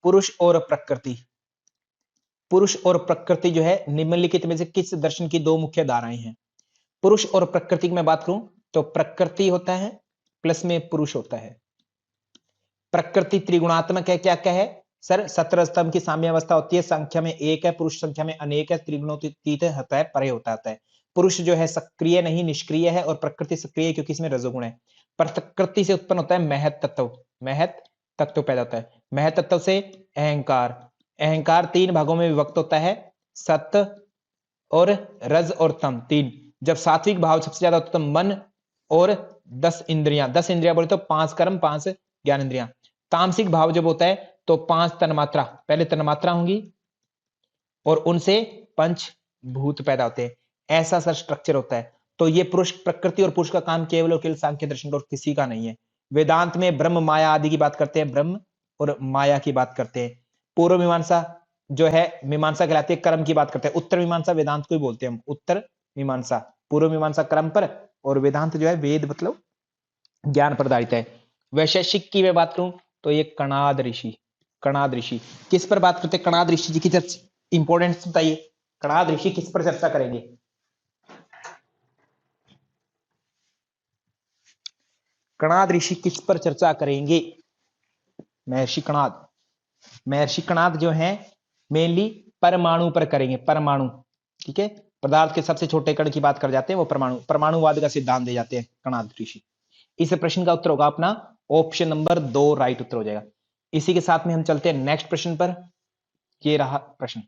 पुरुष और प्रकृति, पुरुष और प्रकृति जो है निम्नलिखित में से किस दर्शन की 2 मुख्य धाराएं हैं। पुरुष और प्रकृति की मैं बात करूं तो प्रकृति होता है प्लस में पुरुष होता है। प्रकृति त्रिगुणात्मक है, क्या क्या है सर, 17 स्तंभ की साम्यावस्था होती है, संख्या में 1 है, पुरुष संख्या में अनेक है, त्रिगुणातीत होता है, परे होता है। पुरुष जो है सक्रिय नहीं निष्क्रिय है और प्रकृति सक्रिय है क्योंकि इसमें रजोगुण है। प्रकृति से उत्पन्न होता है महत तत्व, महत तत्व पैदा होता है। महत तत्व से अहंकार, अहंकार 3 भागों में विभक्त होता है, सत्य और रज और तम 3। जब सात्विक भाव सबसे ज्यादा होता है तो मन और 10 इंद्रियां, 10 इंद्रियां बोले तो 5 कर्म 5 ज्ञान इंद्रियां। तामसिक भाव जब होता है तो 5 तन्मात्रा, पहले तन्मात्रा होंगी और उनसे पंच भूत पैदा होते हैं, ऐसा सर स्ट्रक्चर होता है। तो ये पुरुष प्रकृति और पुरुष का काम केवल और केवल सांख्य दर्शन और किसी का नहीं है। वेदांत में ब्रह्म माया आदि की बात करते हैं, ब्रह्म और माया की बात करते हैं। पूर्व मीमांसा जो है मीमांसा कहलाती है, कर्म की बात करते हैं। उत्तर मीमांसा वेदांत को ही बोलते हैं हम, उत्तर मीमांसा। पूर्व मीमांसा कर्म पर और वेदांत जो है वेद मतलब ज्ञान पर आधारित है। वैशेषिक की मैं बात करूं तो ये कणाद ऋषि, कणाद ऋषि किस पर बात करते हैं, कणाद ऋषि जी की चर्चा इंपॉर्टेंस बताइए, कणाद ऋषि किस पर चर्चा करेंगे। कणाद ऋषि किस पर चर्चा करेंगे, महर्षि कणाद। महर्षि कणाद जो है मेनली परमाणु पर करेंगे, परमाणु, ठीक है, पदार्थ के सबसे छोटे कण की बात कर जाते हैं वो परमाणु, परमाणुवाद का सिद्धांत दे जाते हैं कणाद ऋषि। इस प्रश्न का उत्तर होगा अपना ऑप्शन नंबर 2 राइट उत्तर हो जाएगा। इसी के साथ में हम चलते हैं नेक्स्ट प्रश्न पर। ये रहा प्रश्न,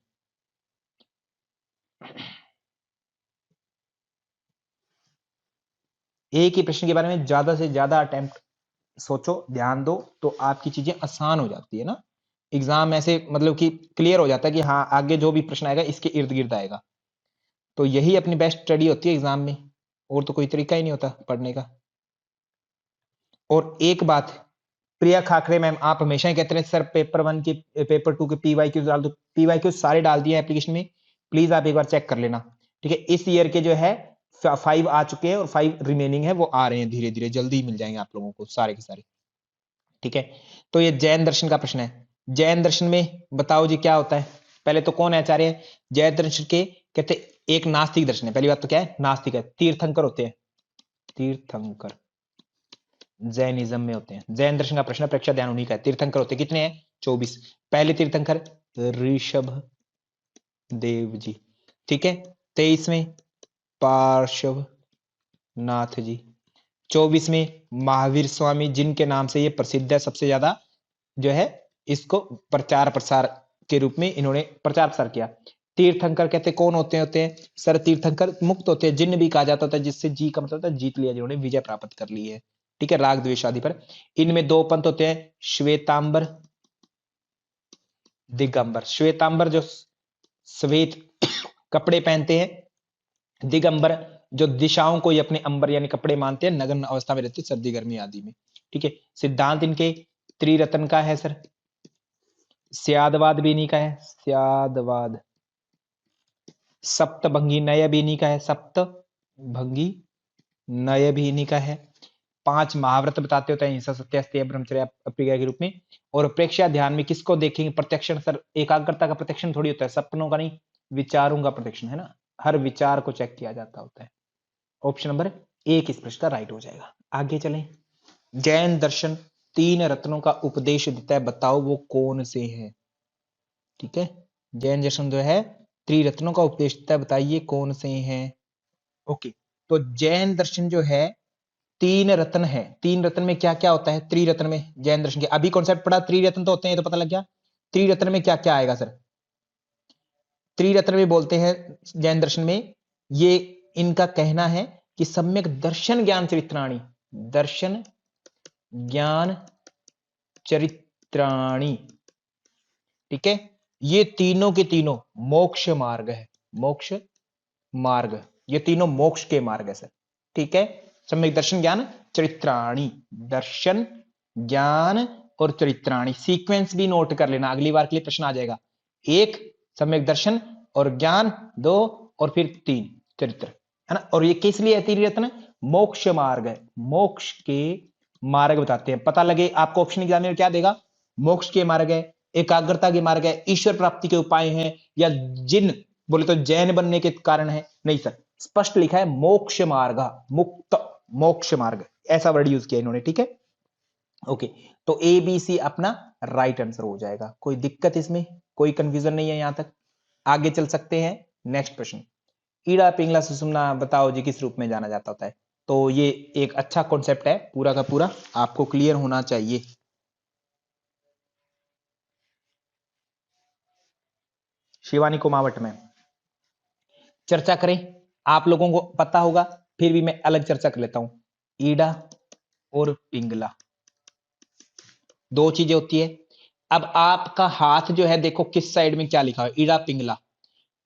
एक ही प्रश्न के बारे में ज्यादा से ज्यादा अटेम्प्ट सोचो, ध्यान दो, तो आपकी चीजें आसान हो जाती है ना। एग्जाम ऐसे मतलब कि क्लियर हो जाता है कि हाँ आगे जो भी प्रश्न आएगा इसके इर्द गिर्द आएगा। तो यही अपनी बेस्ट स्टडी होती है एग्जाम में, और तो कोई तरीका ही नहीं होता पढ़ने का। और एक बात, प्रिया खाकरे मैम, आप हमेशा ही कहते हैं सर पेपर 1 के पेपर 2 के पीवाईक्यू डाल दो। पीवाईक्यू सारे डाल दिए एप्लीकेशन में, प्लीज आप एक बार चेक कर लेना। ठीक है, इस ईयर के जो है 5 आ चुके हैं और 5 रिमेनिंग है, वो आ रहे हैं धीरे धीरे, जल्दी मिल जाएंगे आप लोगों को सारे के सारे। ठीक है, तो ये जैन दर्शन का प्रश्न है। जैन दर्शन में बताओ जी क्या होता है। पहले तो कौन है आचार्य है जैन दर्शन के, कहते एक नास्तिक दर्शन है। पहली बात तो क्या है, नास्तिक है, तीर्थंकर होते हैं, तीर्थंकर जैनिज्म में होते हैं। जैन दर्शन का प्रश्न परीक्षा ध्यान उन्हीं का है। तीर्थंकर होते कितने हैं, 24। पहले तीर्थंकर ऋषभ देव जी, ठीक है। 23 में पार्श्व नाथ जी। 24 में महावीर स्वामी, जिनके नाम से ये प्रसिद्ध है सबसे ज्यादा, जो है इसको प्रचार प्रसार के रूप में इन्होंने प्रचार प्रसार किया। तीर्थंकर कहते कौन होते हैं सर, तीर्थंकर मुक्त होते हैं, जिन्न भी कहा जाता था, जिससे जी का मतलब था जीत लिया, जिन्होंने विजय प्राप्त कर ली है। ठीक है, राग द्वेष आदि पर। इनमें 2 पंथ होते हैं, श्वेतांबर दिगंबर। श्वेतांबर जो श्वेत कपड़े पहनते हैं, दिगंबर जो दिशाओं को ये अपने अंबर यानी कपड़े मानते हैं, नग्न अवस्था में रहते हैं सर्दी गर्मी आदि में। ठीक है, सिद्धांत इनके त्रिरत्न का है सर। स्यादवाद भी इन्हीं का है, स्यादवाद। सप्तभंगी नय भी इन्हीं का है, सप्तभंगी नय भी इन्हीं का है। 5 महाव्रत बताते होते हैं, हिंसा सत्य अस्तेय ब्रह्मचर्य अप्रिया के रूप में। और प्रेक्षया ध्यान में किसको देखेंगे, प्रत्यक्षण सर, एकाग्रता का प्रत्यक्षण थोड़ी होता है, सपनों का नहीं, विचारों का प्रत्यक्षण है ना, हर विचार को चेक किया जाता होता है। ऑप्शन नंबर 1 इस प्रश्न का राइट हो जाएगा। आगे चलें। जैन दर्शन 3 रत्नों का उपदेश देता है, बताओ वो कौन से हैं। ठीक है, जैन दर्शन जो है त्रिरत्नों का उपदेश देता है, बताइए कौन से हैं। ओके, तो जैन दर्शन जो है 3 रत्न है। 3 रत्न में क्या क्या होता है, त्रिरत्न में जैन दर्शन के अभी कॉन्सेप्ट पढ़ा, त्रिरत्न तो होते हैं, ये तो पता लग गया। त्रिरत्न में क्या क्या आएगा सर, त्रिरत्न में बोलते हैं जैन दर्शन में, ये इनका कहना है कि सम्यक दर्शन ज्ञान चरित्राणी, दर्शन ज्ञान चरित्राणी। ठीक है, ये तीनों के तीनों मोक्ष मार्ग है, मोक्ष मार्ग, ये तीनों मोक्ष के मार्ग है सर। ठीक है, सम्यक दर्शन ज्ञान चरित्राणी, दर्शन ज्ञान और चरित्राणी, सीक्वेंस भी नोट कर लेना, अगली बार के लिए प्रश्न आ जाएगा। 1 सम्यक दर्शन और ज्ञान, 2 और फिर 3 चरित्र, है ना। और ये किस लिए है त्रिरत्न, मोक्ष मार्ग है, मोक्ष के मार्ग बताते हैं। पता लगे आपको ऑप्शन एग्जामिनर क्या देगा, मोक्ष के मार्ग है, एकाग्रता के मार्ग है, ईश्वर प्राप्ति के उपाय हैं, या जिन बोले तो जैन बनने के कारण है, नहीं सर, स्पष्ट लिखा है मोक्ष मार्ग, मुक्त मोक्ष मार्ग, ऐसा वर्ड यूज किया इन्होंने। ठीक है, ओके, तो ए बी सी अपना राइट आंसर हो जाएगा। कोई दिक्कत इसमें, कोई कंफ्यूजन नहीं है यहां तक। आगे चल सकते हैं, नेक्स्ट प्रश्न। ईड़ा पिंगला सुषुम्ना बताओ जी किस रूप में जाना जाता होता है। तो ये एक अच्छा कॉन्सेप्ट है, पूरा का पूरा आपको क्लियर होना चाहिए। शिवानी कुमावट में चर्चा करें, आप लोगों को पता होगा, फिर भी मैं अलग चर्चा कर लेता हूं। ईड़ा और पिंगला 2 चीजें होती है। अब आपका हाथ जो है देखो किस साइड में क्या लिखा है, ईड़ा पिंगला।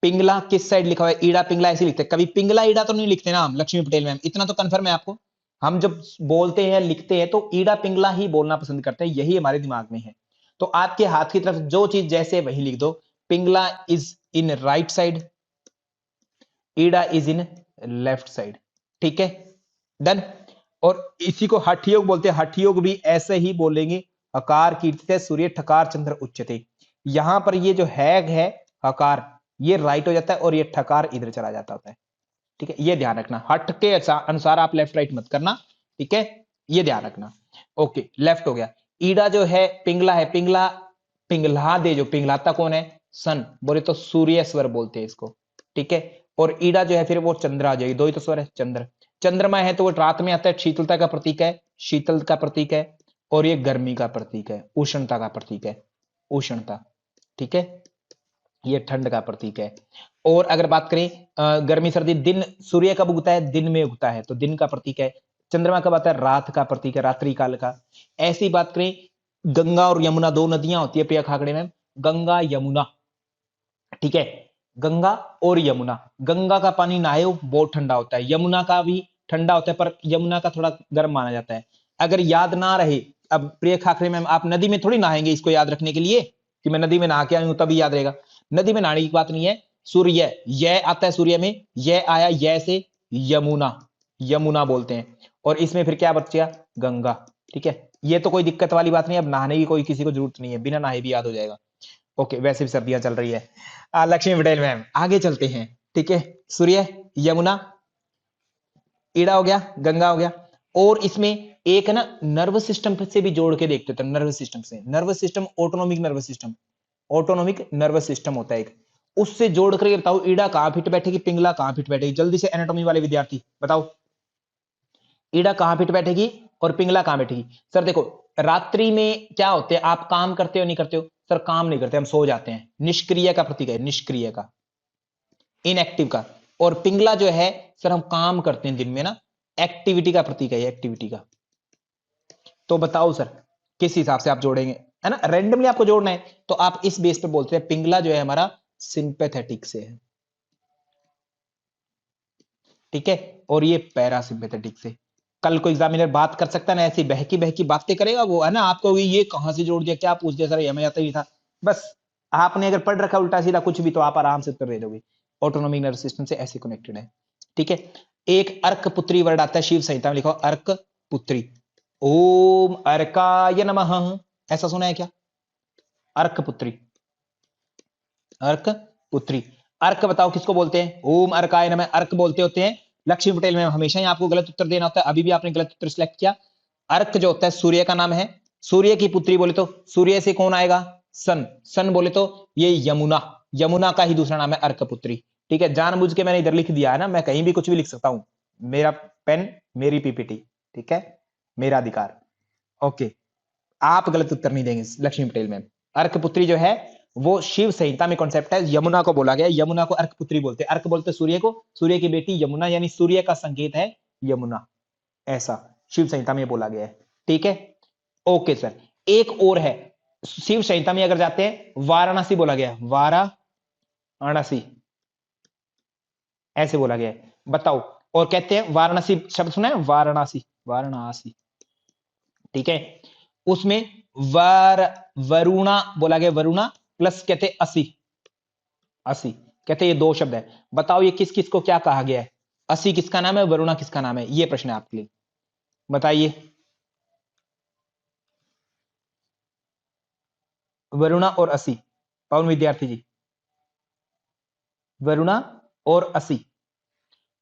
पिंगला किस साइड लिखा हुआ है, ईड़ा पिंगला ऐसे लिखते हैं, कभी पिंगला ईड़ा तो नहीं लिखते ना हम, लक्ष्मी पटेल मैम, इतना तो कंफर्म है आपको। हम जब बोलते हैं लिखते हैं तो ईड़ा पिंगला ही बोलना पसंद करते हैं, यही हमारे दिमाग में है। तो आपके हाथ की तरफ जो चीज जैसे वही लिख दो। Pingala is in right side, Ida is in left side. ठीक है, डन। और इसी को हठ योग बोलते हैं, हठ योग भी ऐसे ही बोलेंगे, हकार कीर्तिते सूर्य ठकार चंद्र उच्चते। यहां पर ये जो है हकार, ये राइट हो जाता है और ये ठकार इधर चला जाता होता है। ठीक है, ये ध्यान रखना, हट के अनुसार आप लेफ्ट राइट मत करना। ठीक है, ये ध्यान रखना। ओके, लेफ्ट हो गया। ईड़ा जो है पिंगला है, पिंगला पिंगला दे, जो पिंगलाता कौन है, सन, बोले तो सूर्य स्वर बोलते हैं इसको। ठीक है, और ईड़ा जो है फिर वो चंद्र आ जाएगी, 2 ही तो स्वर है, चंद्र। चंद्रमा है तो वो रात में आता है, शीतलता का प्रतीक है, शीतल का प्रतीक है। और ये गर्मी का प्रतीक है, उष्णता का प्रतीक है, उष्णता। ठीक है, ये ठंड का प्रतीक है। और अगर बात करें गर्मी सर्दी, दिन सूर्य कब उगता है, दिन में उगता है, तो दिन का प्रतीक है। चंद्रमा कब आता है? रात का प्रतीक है, रात्रि काल का। ऐसी बात करें, गंगा और यमुना दो नदियां होती है प्रिया खाकड़े में, गंगा यमुना, ठीक है, गंगा और यमुना। गंगा का पानी नहाए वो बहुत ठंडा होता है, यमुना का भी ठंडा होता है, पर यमुना का थोड़ा गर्म माना जाता है। अगर याद ना रहे, अब प्रिय खाकरे मैम आप नदी में थोड़ी नहाएंगे इसको याद रखने के लिए कि मैं नदी में नहा के आई हूं तभी याद रहेगा। नदी में नहाने की बात नहीं है। सूर्य, यह आता है सूर्य में, यह आया यह से यमुना, यमुना बोलते हैं। और इसमें फिर क्या बच गया? गंगा, ठीक है। ये तो कोई दिक्कत वाली बात नहीं, अब नहाने की कोई किसी को जरूरत नहीं है, बिना नहाए भी याद हो जाएगा। ओके, वैसे भी सर्दियां चल रही है। लक्ष्मी पटेल मैम आगे चलते हैं, ठीक है। सूर्य, यमुना, ईड़ा हो गया, गंगा हो गया। और इसमें एक ना नर्वस सिस्टम से भी जोड़ के देखते थे, नर्वस सिस्टम से, nervous system autonomic nervous system, autonomic nervous system होता है एक, उससे जोड़ करके बताओ ईड़ा कहां फिट बैठेगी, पिंगला कहां फिट बैठेगी? जल्दी से एनाटॉमी वाले विद्यार्थी बताओ, ईड़ा कहां फिट बैठेगी और पिंगला कहां बैठेगी? सर देखो, रात्रि में क्या होते हैं, आप काम करते हो नहीं करते हो? सर काम नहीं करते, हम सो जाते हैं, निष्क्रिय का प्रतीक है, निष्क्रिय का, इनएक्टिव का। और पिंगला जो है सर हम काम करते हैं दिन में ना, एक्टिविटी का प्रतीक है, एक्टिविटी का। तो बताओ सर किस हिसाब से आप जोड़ेंगे, है ना, रैंडमली आपको जोड़ना है, तो आप इस बेस पे बोलते हैं पिंगला जो है हमारा सिंपैथेटिक से है, ठीक है, और ये पैरासिम्पैथेटिक से। कल को एग्जामिनर बात कर सकता है ना, ऐसी बहकी बहकी बातें करेगा वो, है ना, आपको ये कहां से जोड़ दिया, क्या पूछ दिया सर, ये हमें आता ही था। बस आपने अगर पढ़ रखा उल्टा सीधा कुछ भी तो आप आराम से उत्तर दे दोगे। ऑटोनॉमिक नर्वस सिस्टम से ऐसे कनेक्टेड है, ठीक है। एक अर्क पुत्री वर्ड आता है शिव संहिता में, लिखो अर्क पुत्री, ओम अर्काय नमः, ऐसा सुना है क्या? अर्क पुत्री, अर्क पुत्री। अर्क बताओ किसको बोलते हैं? ओम अर्काय नमः अर्क बोलते होते हैं। लक्ष्मी पटेल में हमेशा ही आपको गलत उत्तर देना होता है, अभी भी आपने गलत उत्तर सिलेक्ट किया। अर्क जो होता है सूर्य का नाम है, सूर्य की पुत्री बोले तो सूर्य से कौन आएगा? सन, सन बोले तो ये यमुना, यमुना का ही दूसरा नाम है अर्क पुत्री, ठीक है। जानबूझ के मैंने इधर लिख दिया है ना, मैं कहीं भी कुछ भी लिख सकता हूं, मेरा पेन मेरी पीपीटी, ठीक है, मेरा अधिकार। ओके, आप गलत उत्तर नहीं देंगे लक्ष्मी पटेल मैम। अर्कपुत्री जो है वो शिव संहिता में कॉन्सेप्ट है, यमुना को बोला गया, यमुना को अर्कपुत्री बोलते हैं, अर्क बोलते सूर्य को, सूर्य की बेटी यमुना, यानी सूर्य का संकेत है यमुना, ऐसा शिव संहिता में बोला गया है, ठीक है। ओके सर, एक और है, शिव संहिता में अगर जाते हैं वाराणसी बोला गया, वाराणसी ऐसे बोला गया है, बताओ। और कहते हैं वाराणसी शब्द सुना है, वाराणसी, वाराणसी, ठीक है। उसमें वर वरुणा बोला गया, वरुणा प्लस कहते असी, असी कहते ये दो शब्द है, बताओ ये किस किस को क्या कहा गया है? असी किसका नाम है, वरुणा किसका नाम है? ये प्रश्न है आपके लिए, बताइए। वरुणा और असी, पवन विद्यार्थी जी, वरुणा और असी।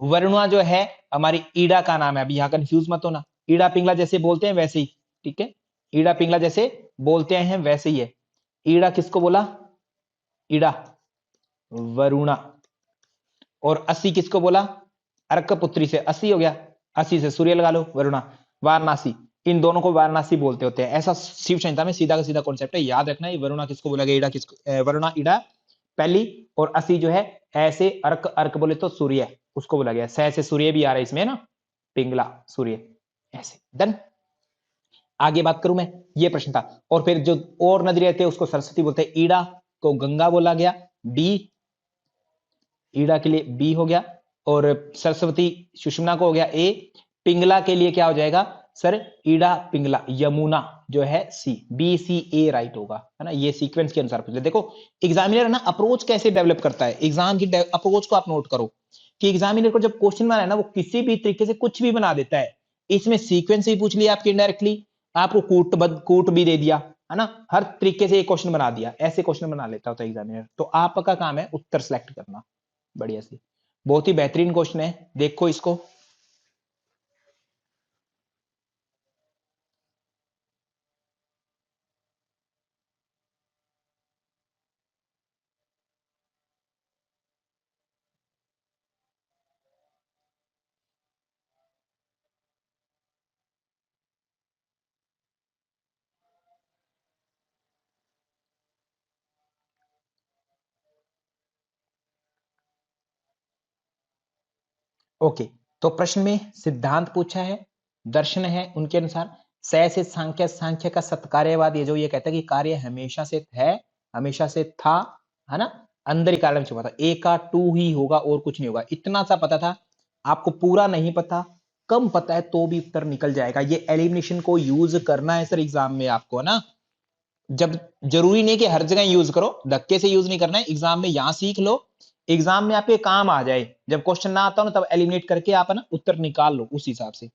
वरुणा जो है हमारी ईड़ा का नाम है, अभी यहां कंफ्यूज मत होना, ईड़ा पिंगला जैसे बोलते हैं वैसे ही, ठीक है, ईड़ा पिंगला जैसे बोलते हैं वैसे ही है। ईड़ा किसको बोला? ईड़ा, वरुणा। और अस्सी किसको बोला? अर्कपुत्री से, अस्सी हो गया, अस्सी से सूर्य लगा लो, वरुणा, वाराणसी, इन दोनों को वाराणसी बोलते होते हैं, ऐसा शिव संहिता में सीधा का सीधा कॉन्सेप्ट है, याद रखना। ये वरुणा किसको बोला गया, ईड़ा किसको, वरुणा ईड़ा पहली, और अस्सी जो है ऐसे अर्क, अर्क बोले तो सूर्य, उसको बोला गया, सह से सूर्य भी आ रहा है इसमें ना, पिंगला सूर्य, ऐसे डन। आगे बात करूं मैं, ये प्रश्न था। और फिर जो और नदी रहते हैं उसको सरस्वती बोलते हैं, ईड़ा को गंगा बोला गया, बी, ईड़ा के लिए बी हो गया, और सरस्वती सुषमना को हो गया ए, पिंगला के लिए क्या हो जाएगा सर? ईड़ा पिंगला यमुना जो है सी, बी सी ए राइट होगा, है ना, ये सीक्वेंस के अनुसार पूछे। देखो एग्जामिनर है ना अप्रोच कैसे डेवलप करता है, एग्जाम की अप्रोच को आप नोट करो कि एग्जामिनर को जब क्वेश्चन बना है ना वो किसी भी तरीके से कुछ भी बना देता है, इसमें सीक्वेंस भी पूछ लिया आपकी इनडायरेक्टली, आपको कूट भी दे दिया, है ना, हर तरीके से एक क्वेश्चन बना दिया, ऐसे क्वेश्चन बना लेता होता है एग्जामिनर। तो आपका काम है उत्तर सेलेक्ट करना, बढ़िया सी, बहुत ही बेहतरीन क्वेश्चन है, देखो इसको। ओके, तो प्रश्न में सिद्धांत पूछा है, दर्शन है उनके अनुसार से सांख्य, सांख्य का सत्कार्यवाद, ये जो ये कहता है कि कार्य हमेशा से है, हमेशा से था, है ना, अंदर ही कारण में छुपा था, ए का टू ही होगा और कुछ नहीं होगा, इतना सा पता था। आपको पूरा नहीं पता, कम पता है तो भी उत्तर निकल जाएगा। ये एलिमिनेशन को यूज करना है सर एग्जाम में आपको, है ना। जब जरूरी नहीं कि हर जगह यूज करो, धक्के से यूज नहीं करना है, एग्जाम में यहां सीख लो, एग्जाम में आपके काम आ जाए, जब क्वेश्चन ना आता हो ना तब एलिमिनेट करके आप ना उत्तर निकाल लो उस हिसाब से।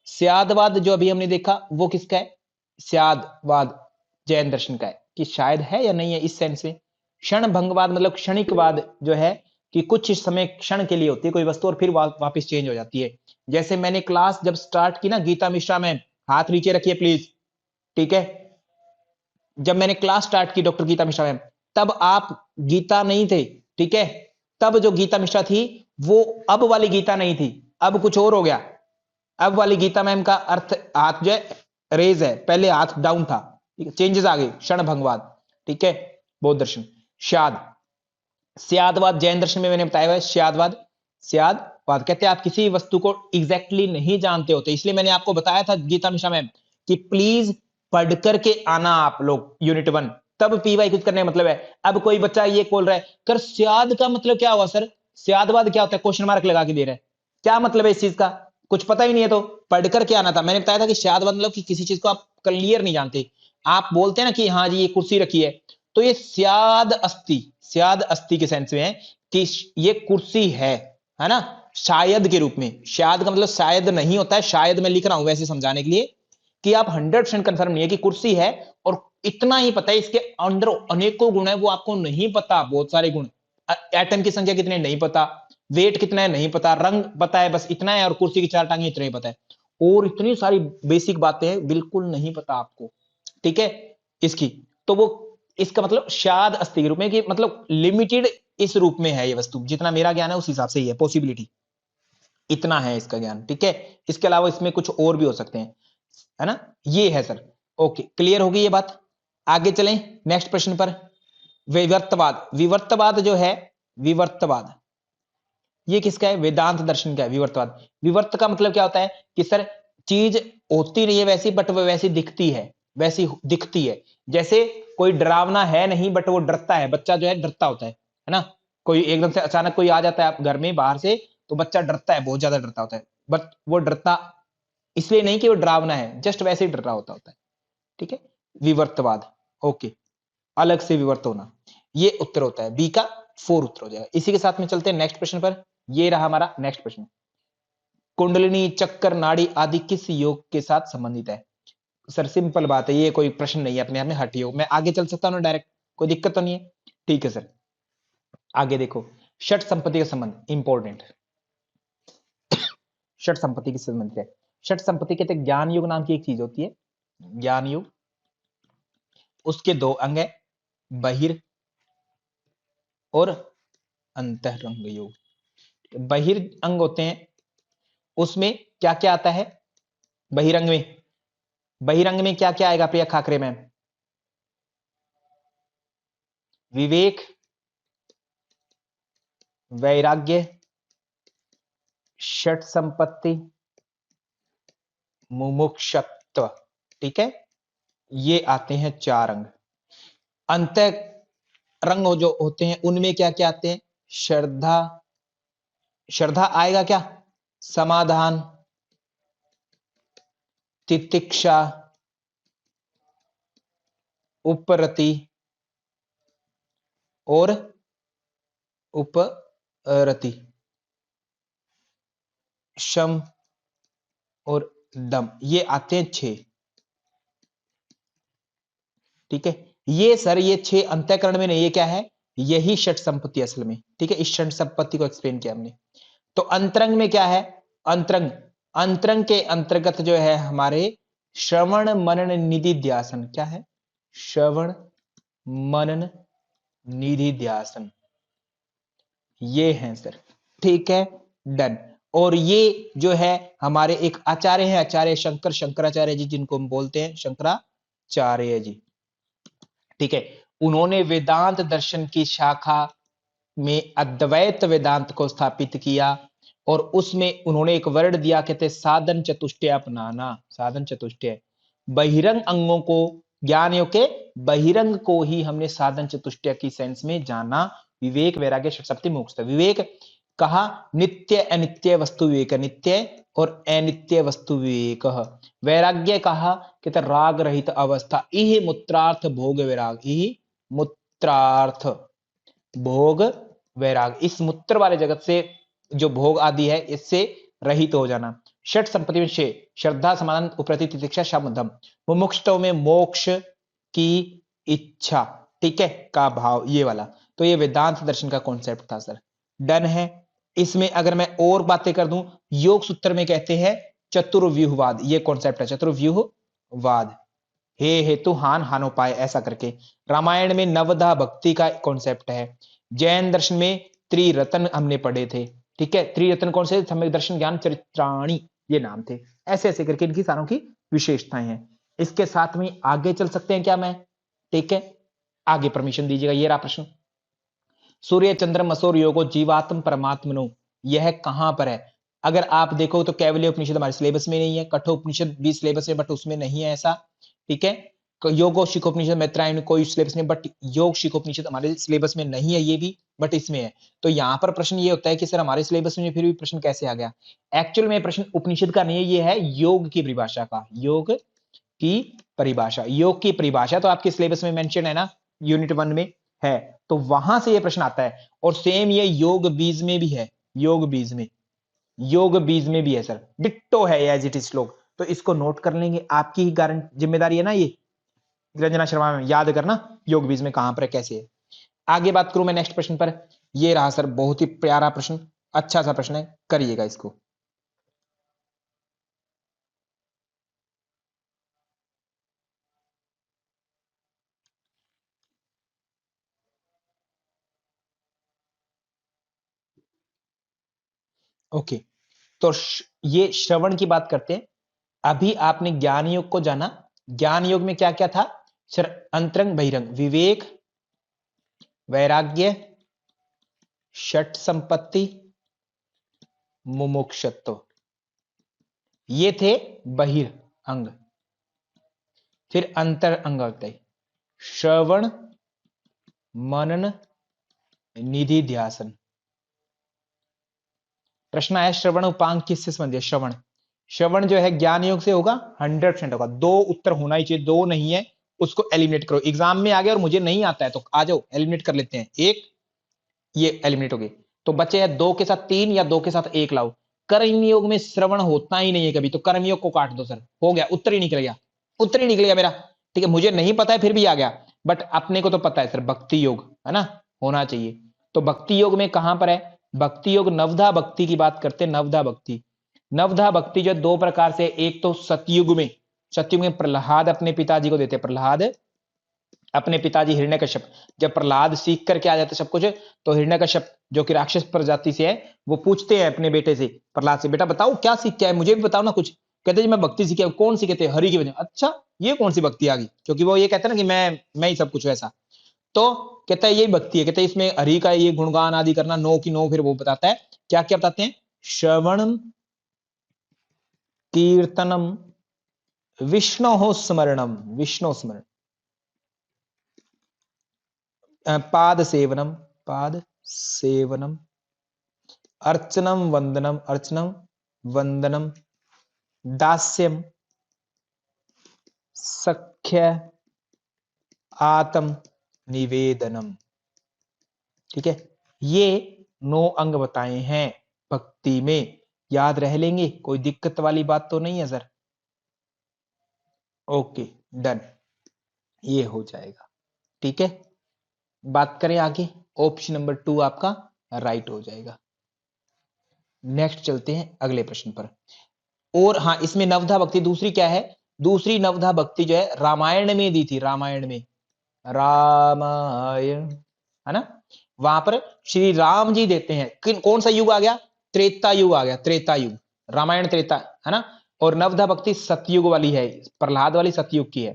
स्यादवाद जो अभी हमने देखा वो किसका है, स्यादवाद जैन दर्शन का है, कि शायद है या नहीं है इस सेंस में। क्षण भंगवाद मतलब क्षणिकवाद जो है, कि कुछ समय क्षण के लिए होती है कोई वस्तु और फिर वापस चेंज हो जाती है। जैसे मैंने क्लास जब स्टार्ट की ना, गीता मिश्रा मैम, हाथ नीचे रखिए प्लीज, ठीक है। जब मैंने क्लास स्टार्ट की डॉक्टर गीता मिश्रा मैम, तब आप गीता नहीं थे, ठीक है। तब जो गीता मिश्रा थी वो अब वाली गीता नहीं थी, अब कुछ और हो गया। अब वाली गीता मैम का अर्थ हाथ जो है रेज है, पहले हाथ डाउन था, ठीक है, चेंजेस आ गए, क्षण भंगवाद, ठीक है। बौद्ध दर्शन श्याद, स्यादवाद जैन दर्शन में मैंने बताया हुआ है, स्यादवाद, स्यादवाद कहते हैं आप किसी वस्तु को एग्जैक्टली नहीं जानते होते, इसलिए मैंने आपको बताया था गीता मिश्रा मैम कि प्लीज पढ़ करके आना आप लोग यूनिट 1, तब पीवाई कुछ करने का मतलब है। अब कोई बच्चा ये बोल रहा है कर स्याद का मतलब क्या हुआ सर, स्यादवाद क्या होता है, क्वेश्चन मार्क लगा के दे रहा है, क्या मतलब है इस चीज का, कुछ पता ही नहीं है तो पढ़ करके आना था। मैंने बताया था कि स्यादवाद मतलब कि किसी चीज को आप क्लियर नहीं जानते, आप बोलते हैं ना कि हाँ जी ये कुर्सी रखी है, तो ये स्याद अस्थि, स्याद अस्थि के सेंस में है कि ये कुर्सी है ना, शायद के रूप में। शायद का मतलब शायद नहीं होता है, शायद मैं लिख रहा हूं वैसे समझाने के लिए कि आप 100% कंफर्म नहीं है कि कुर्सी है, और इतना ही पता है इसके अंदर अनेकों गुण है वो आपको नहीं पता, बहुत सारे गुण, एटम की संख्या कितने नहीं पता, वेट कितना है नहीं पता, रंग पता है बस इतना है, और कुर्सी की 4 टांगे इतना ही पता है, और इतनी सारी बेसिक बातें बिल्कुल नहीं पता आपको, ठीक है इसकी। तो वो इसका मतलब शायद अस्थि के रूप में, कि मतलब लिमिटेड इस रूप में है ये वस्तु, जितना मेरा ज्ञान है उस हिसाब से ही है, पॉसिबिलिटी इतना है इसका ज्ञान, ठीक है। इसके अलावा इसमें कुछ और भी हो सकते हैं, है ना। ये है सर, ओके क्लियर होगी ये बात। आगे चलें नेक्स्ट प्रश्न पर। विवर्तवाद, विवर्तवाद जो है, विवर्तवाद ये किसका है, वेदांत दर्शन का है विवर्तवाद। विवर्त का मतलब क्या होता है कि सर चीज होती नहीं है वैसी, बट वो वैसी दिखती है, वैसी दिखती है। जैसे कोई डरावना है नहीं बट वो डरता है, बच्चा जो है डरता होता है ना। कोई एकदम से अचानक कोई आ जाता है आप घर में बाहर से, तो बच्चा डरता है, बहुत ज्यादा डरता होता है, बट वो डरता इसलिए नहीं कि वो डरावना है, जस्ट वैसे ही डर रहा होता है, ठीक है। विवर्तवाद, ओके, अलग से विवर्त होना, ये उत्तर होता है, बी का 4 उत्तर हो जाएगा। इसी के साथ में चलते हैं नेक्स्ट प्रश्न पर। ये रहा हमारा नेक्स्ट प्रश्न, कुंडलिनी चक्कर नाड़ी आदि किस योग के साथ संबंधित है। सर सिंपल बात है, ये कोई प्रश्न नहीं है अपने आप में, हट योग, मैं आगे चल सकता हूँ डायरेक्ट, कोई दिक्कत तो नहीं है, ठीक है सर। आगे देखो, षट संपत्ति का संबंध इंपॉर्टेंट, षट संपत्ति के संबंध है। षट संपत्ति कहते हैं ज्ञान योग नाम की एक चीज होती है, ज्ञान योग, उसके 2 अंग है, बहिर और अंतरंग योग। बहिरंग होते हैं, उसमें क्या क्या आता है, बहिरंग में, बहिरंग में क्या क्या आएगा प्रिया खाकरे मैम, विवेक, वैराग्य, षट संपत्ति, मुमुक्षत्व, ठीक है, ये आते हैं 4 अंग। अंत रंग जो होते हैं उनमें क्या क्या आते हैं, श्रद्धा, श्रद्धा आएगा क्या, समाधान, तितिक्षा, उपरति और उपरति, शम और दम, ये आते हैं 6, ठीक है। ये सर ये 6 अंतःकरण में नहीं, ये क्या है, यही षट संपत्ति असल में, ठीक है। इस षट संपत्ति को एक्सप्लेन किया हमने। तो अंतरंग में क्या है, अंतरंग, अंतरंग के अंतर्गत जो है हमारे श्रवण मनन निधि ध्यासन, क्या है, श्रवण मनन निधि ध्यासन, ये हैं सर, ठीक है, डन। और ये जो है हमारे एक आचार्य हैं, आचार्य शंकर, शंकराचार्य जी, जिनको हम बोलते हैं शंकराचार्य जी, ठीक है। उन्होंने वेदांत दर्शन की शाखा में अद्वैत वेदांत को स्थापित किया, और उसमें उन्होंने एक वर्ड दिया, कहते साधन चतुष्टय अपनाना, साधन चतुष्टय। बहिरंग अंगों को, ज्ञान योग के बहिरंग को ही हमने साधन चतुष्टय की सेंस में जाना। विवेक वैराग्य षट सप्तमी मोक्ष। विवेक कहा नित्य अनित्य वस्तु विवेक, नित्य और अनित्य वस्तु विवेक। वैराग्य कहा कहते राग रहित अवस्था, इह मूत्रार्थ भोग वैराग, इह मूत्रार्थ भोग वैराग, इस मूत्र वाले जगत से जो भोग आदि है इससे रहित हो जाना। षट संपत्ति में श्रद्धा समाधान उपरति तितिक्षा शमधम, मुमुक्षुत्व में मोक्ष की इच्छा, ठीक है, का भाव, ये वाला। तो ये वेदांत दर्शन का कॉन्सेप्ट था सर। डन है। इसमें अगर मैं और बातें कर दूं, योग सूत्र में कहते हैं चतुर्व्यूहवाद, ये कॉन्सेप्ट है चतुर्व्यूहवाद, हे हेतु हान हानोपाय, ऐसा करके। रामायण में नवधा भक्ति का कॉन्सेप्ट है। जैन दर्शन में त्रिरत्न हमने पढ़े थे, ठीक है। त्रिरत्न कौन से? सम्यक दर्शन, ज्ञान, चरित्राणी, ये नाम थे। ऐसे ऐसे करके इनकी सारों की विशेषताएं हैं। इसके साथ में आगे चल सकते हैं क्या मैं? ठीक है, आगे परमिशन दीजिएगा। ये रहा प्रश्न। सूर्य चंद्र मसूर योगो जीवात्म परमात्मनो, यह कहां पर है? अगर आप देखो तो कैवल्य उपनिषद हमारे सिलेबस में नहीं है, कठोपनिषद भी सिलेबस है बट उसमें नहीं है ऐसा, ठीक है। योगो शिखोपनिषद मैत्रायण कोई सिलेबस नहीं, बट योग शिखोपनिषद हमारे सिलेबस में नहीं है ये भी, बट इसमें है। तो यहाँ पर प्रश्न ये होता है कि सर हमारे सिलेबस में फिर भी प्रश्न कैसे आ गया? एक्चुअल में प्रश्न उपनिषद का नहीं है, ये है योग की परिभाषा का। योग की परिभाषा, योग की परिभाषा तो आपके सिलेबस में मेंशन है ना, यूनिट 1 में है, तो वहां से ये प्रश्न आता है। और सेम ये योग बीज में भी है, योग बीज में, योग बीज में भी है सर, डिट्टो है एज इट इज श्लोक। तो इसको नोट कर लेंगे, आपकी ही गारंटी जिम्मेदारी है ना ये, रंजना शर्मा में याद करना योग बीज में कहां पर है, कैसे है। आगे बात करूं मैं नेक्स्ट प्रश्न पर। ये रहा सर, बहुत ही प्यारा प्रश्न, अच्छा सा प्रश्न है, करिएगा इसको। ओके, तो ये श्रवण की बात करते हैं। अभी आपने ज्ञान योग को जाना। ज्ञान योग में क्या क्या था? अंतरंग बहिरंग, विवेक, वैराग्य, षट संपत्ति, मुमुक्षुत्व, ये थे बहिर अंग। फिर अंतर अंग होते हैं श्रवण, मनन, निधि ध्यासन। प्रश्न आया श्रवण उपांग किससे संबंधित है? श्रवण, श्रवण जो है ज्ञान योग से होगा, 100% होगा। दो उत्तर होना ही चाहिए, दो नहीं है उसको एलिमिनेट करो। एग्जाम में आ गया और मुझे नहीं आता है तो आ जाओ एलिमिनेट कर लेते हैं। एक ये एलिमिनेट हो गए, तो बचे है दो के साथ 3 या दो के साथ 1 लाओ। कर्मयोग में श्रवण होता ही नहीं है कभी, तो कर्मयोग को काट दो सर, हो गया, उत्तर ही निकल गया, उत्तर ही निकल गया मेरा, ठीक है। मुझे नहीं पता है फिर भी आ गया, बट अपने को तो पता है सर, भक्ति योग है ना, होना चाहिए। तो भक्ति योग में कहां पर है? भक्ति योग नवधा भक्ति की बात करते हैं, नवधा भक्ति। नवधा भक्ति जो दो प्रकार से, एक तो सतयुग में, सतयुग में प्रहलाद अपने पिताजी को देते, प्रहलाद अपने पिताजी हिरण्यकश्यप, जब प्रहलाद सीख करके आ जाते सब कुछ, तो हिरण्यकश्यप जो कि राक्षस प्रजाति से है, वो पूछते हैं अपने बेटे से, प्रहलाद से, बेटा बताओ क्या सीख के आए, मुझे भी बताओ ना कुछ। कहते जी मैं भक्ति सीखे। कौन सी? कहते हरि की वजह। अच्छा, ये कौन सी भक्ति आ गई? क्योंकि वो ये कहते हैं ना कि मैं ही सब कुछ वैसा। तो कहता है यही भक्ति है, कहते हैं इसमें हरि का ये गुणगान आदि करना, नो की नो। फिर वो बताता है क्या क्या बताते हैं? श्रवणम, कीर्तनम, विष्णु स्मरणम, विष्णु स्मरण, पाद सेवनम, पाद सेवनम, अर्चनम वंदनम, अर्चनम वंदनम, दास्यम, सख्य, आत्म निवेदनम, ठीक है। ये 9 अंग बताए हैं भक्ति में, याद रह लेंगे, कोई दिक्कत वाली बात तो नहीं है सर? ओके डन, ये हो जाएगा, ठीक है। बात करें आगे, ऑप्शन नंबर 2 आपका राइट हो जाएगा। नेक्स्ट चलते हैं अगले प्रश्न पर। और हाँ, इसमें नवधा भक्ति दूसरी क्या है? दूसरी नवधा भक्ति जो है रामायण में दी थी, रामायण में, रामायण है ना, वहां पर श्री राम जी देते हैं। कौन सा युग आ गया? त्रेता युग आ गया, त्रेता युग, रामायण त्रेता है ना। और नवधा भक्ति सतयुग वाली है, प्रहलाद वाली सतयुग की है,